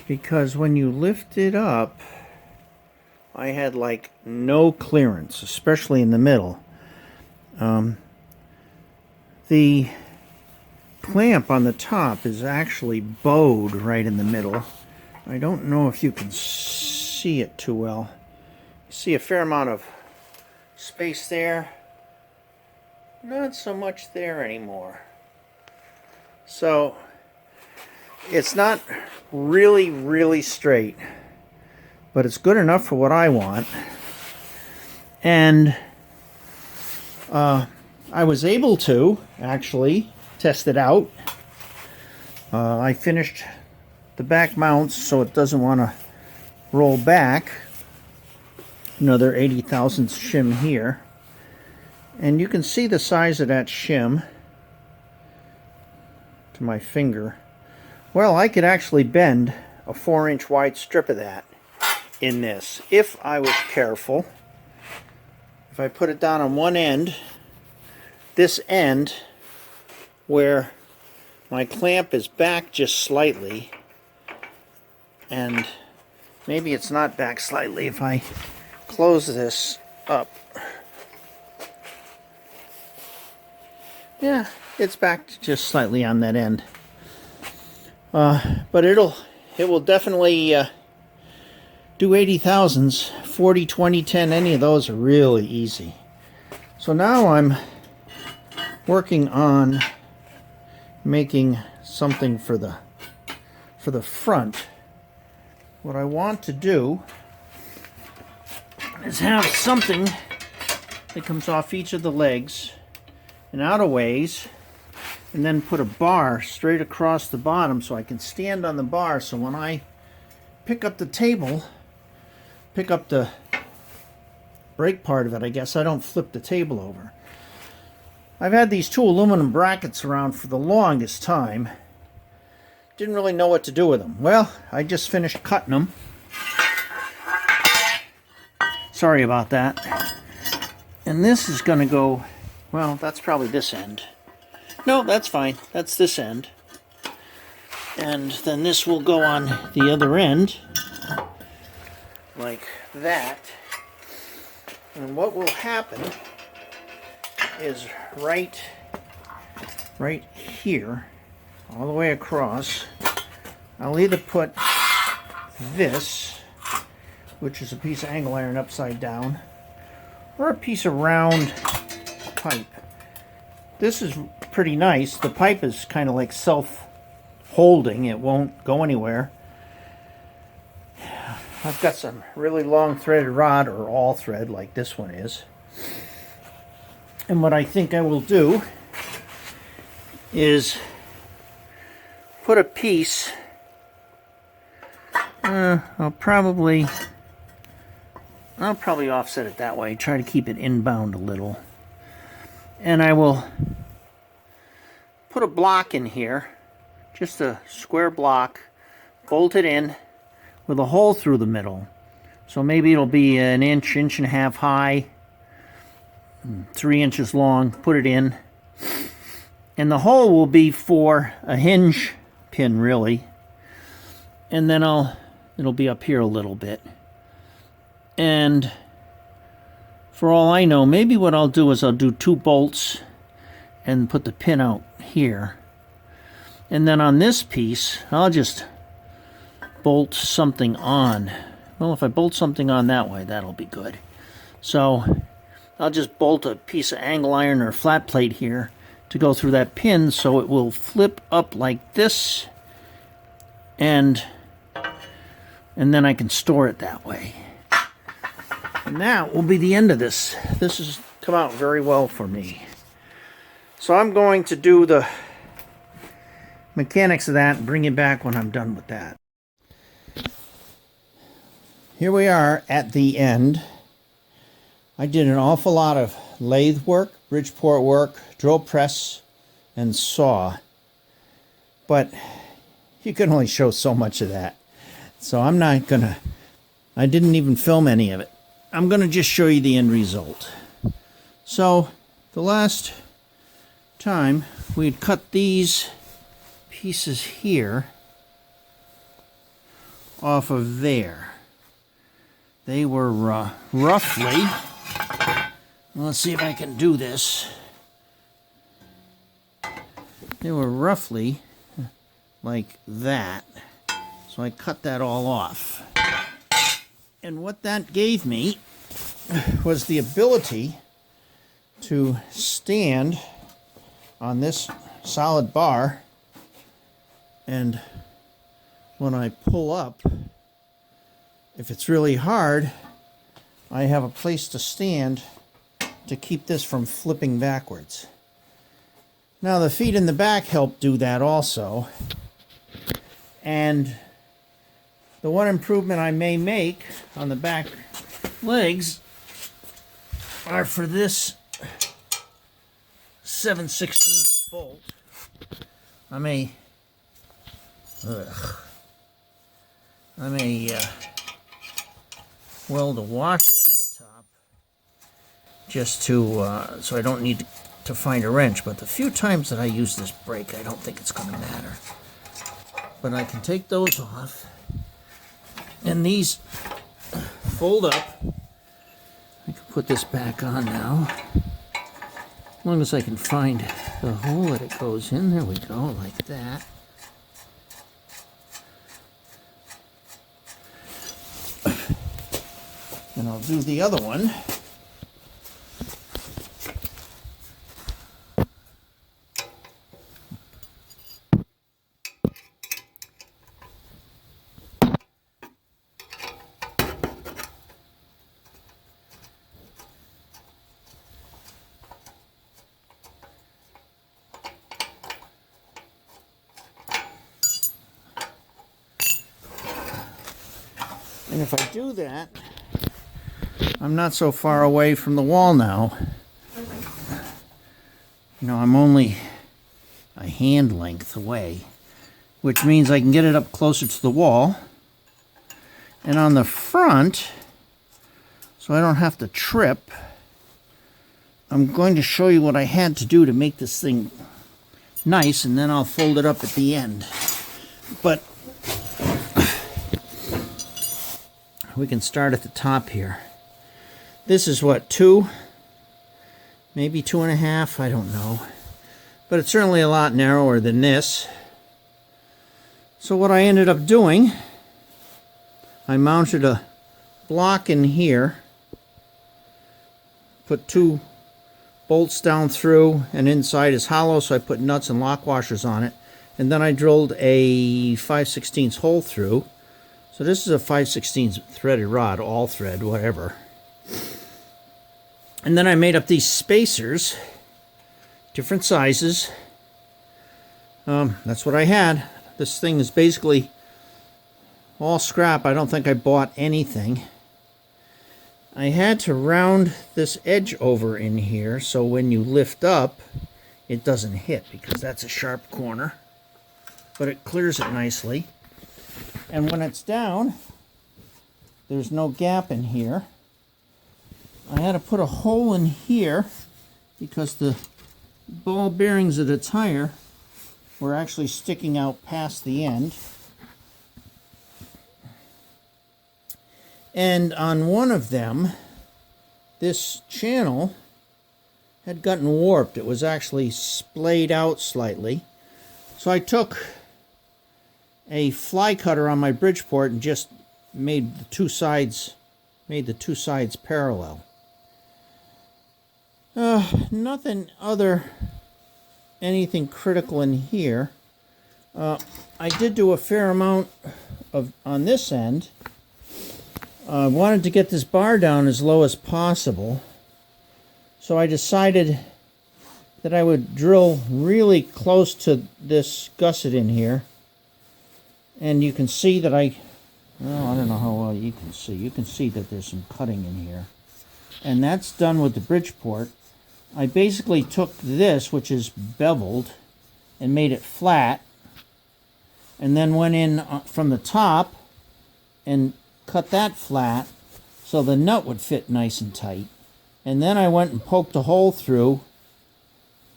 because when you lift it up, I had like no clearance, especially in the middle. The clamp on the top is actually bowed right in the middle. I don't know if you can see it too well. You see a fair amount of space there. Not so much there anymore. So it's not really straight, but it's good enough for what I want. And I was able to actually test it out. I finished the back mounts so it doesn't want to roll back. Another 80 thousandths shim here. And you can see the size of that shim to my finger. Well, I could actually bend a 4-inch wide strip of that in this if I was careful. If I put it down on one end, this end where my clamp is back just slightly, and maybe it's not back slightly if I close this up. Yeah, it's back just slightly on that end. But it will definitely do 80 thousandths. 40, 20, 10, any of those are really easy. So now I'm working on making something for the front. What I want to do is have something that comes off each of the legs and out a ways, and then put a bar straight across the bottom so I can stand on the bar, so when I pick up the table, pick up the brake part of it, I guess, I don't flip the table over. I've had these two aluminum brackets around for the longest time. Didn't really know what to do with them. Well, I just finished cutting them. Sorry about that. And this is going to go, well, that's probably this end. No, that's fine. That's this end. And then this will go on the other end, like that. And what will happen is right here, all the way across, I'll either put this, which is a piece of angle iron upside down, or a piece of round pipe. This is pretty nice. The pipe is kind of like self-holding. It won't go anywhere. I've got some really long threaded rod, or all thread like this one is. And what I think I will do is put a piece, I'll probably offset it that way, try to keep it inbound a little. And I will put a block in here, just a square block, bolt it in with a hole through the middle. So maybe it'll be an inch, inch and a half high, 3 inches long, put it in. And the hole will be for a hinge pin, really. And then it'll be up here a little bit. And for all I know, maybe what I'll do is I'll do 2 bolts and put the pin out here. And then on this piece, I'll just bolt something on. Well, if I bolt something on that way, that'll be good. So I'll just bolt a piece of angle iron or flat plate here to go through that pin, so it will flip up like this, and then I can store it that way. And that will be the end of this. This has come out very well for me. So I'm going to do the mechanics of that and bring it back when I'm done with that. Here we are at the end. I did an awful lot of lathe work, Bridgeport work, drill press, and saw. But you can only show so much of that. So I'm not gonna, I didn't even film any of it. I'm gonna just show you the end result. So the last time, we'd cut these pieces here off of there. They were roughly, let's see if I can do this. They were roughly like that. So I cut that all off. And what that gave me was the ability to stand on this solid bar, and when I pull up, if it's really hard, I have a place to stand to keep this from flipping backwards. Now the feet in the back help do that also. And the one improvement I may make on the back legs are for this 7/16 bolt. I may weld a washer to the top just to so I don't need to find a wrench, but the few times that I use this brake, I don't think it's going to matter. But I can take those off, and these fold up. I can put this back on now, as long as I can find the hole that it goes in. There we go, like that. And I'll do the other one. And if I do that, I'm not so far away from the wall now. You know, I'm only a hand length away, which means I can get it up closer to the wall. And on the front, so I don't have to trip, I'm going to show you what I had to do to make this thing nice, and then I'll fold it up at the end. But we can start at the top here. This is what, 2, maybe 2.5, I don't know. But it's certainly a lot narrower than this. So what I ended up doing, I mounted a block in here, put 2 bolts down through, and inside is hollow, so I put nuts and lock washers on it. And then I drilled a 5/16 hole through. So this is a 5/16 threaded rod, all thread, whatever. And then I made up these spacers, different sizes. That's what I had. This thing is basically all scrap. I don't think I bought anything. I had to round this edge over in here so when you lift up, it doesn't hit, because that's a sharp corner. But it clears it nicely. And when it's down, there's no gap in here. I had to put a hole in here because the ball bearings of the tire were actually sticking out past the end. And on one of them, this channel had gotten warped. It was actually splayed out slightly. So I took a fly cutter on my Bridgeport and just made the two sides parallel. Anything critical in here. I did do a fair amount on this end. I wanted to get this bar down as low as possible, so I decided that I would drill really close to this gusset in here. And you can see that I don't know how well you can see. You can see that there's some cutting in here. And that's done with the Bridgeport. I basically took this, which is beveled, and made it flat. And then went in from the top and cut that flat so the nut would fit nice and tight. And then I went and poked a hole through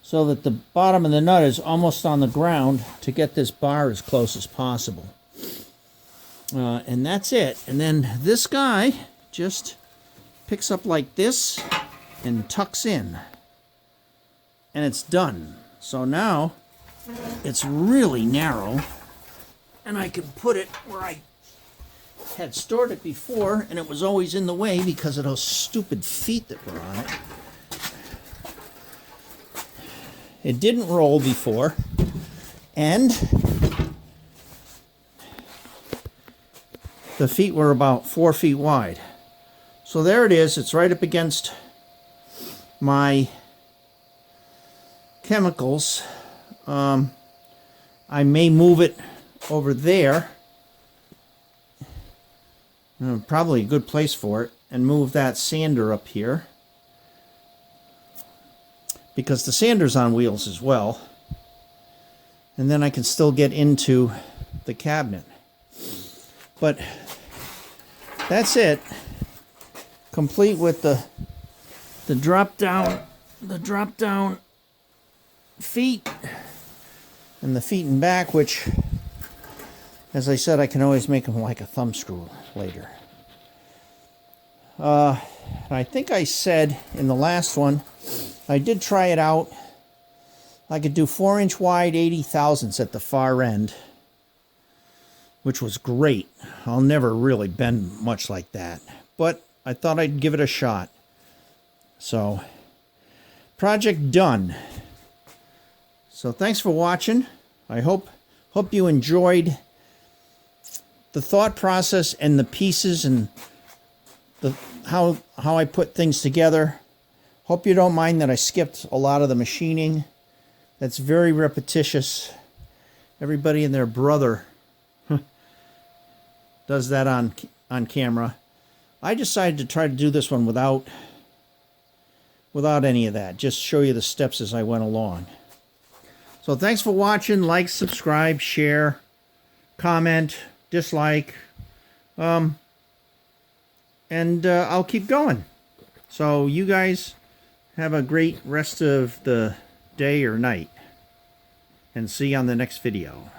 so that the bottom of the nut is almost on the ground to get this bar as close as possible. And that's it. And then this guy just picks up like this and tucks in. And it's done. So now it's really narrow. And I can put it where I had stored it before, and it was always in the way because of those stupid feet that were on it. It didn't roll before. And the feet were about 4 feet wide. So there it is. It's right up against my chemicals. I may move it over there. Probably a good place for it. And move that sander up here. Because the sander's on wheels as well. And then I can still get into the cabinet. But that's it. Complete with the drop down feet and the feet and back, which, as I said, I can always make them like a thumb screw later. I think I said in the last one, I did try it out. I could do 4-inch wide 80 thousandths at the far end, which was great. I'll never really bend much like that, but I thought I'd give it a shot. So, project done. So thanks for watching. I hope you enjoyed the thought process and the pieces and the how I put things together. Hope you don't mind that I skipped a lot of the machining. That's very repetitious. Everybody and their brother does that on camera. I decided to try to do this one without any of that. Just show you the steps as I went along. So thanks for watching. Like, subscribe, share, comment, dislike. And I'll keep going. So you guys have a great rest of the day or night. And see you on the next video.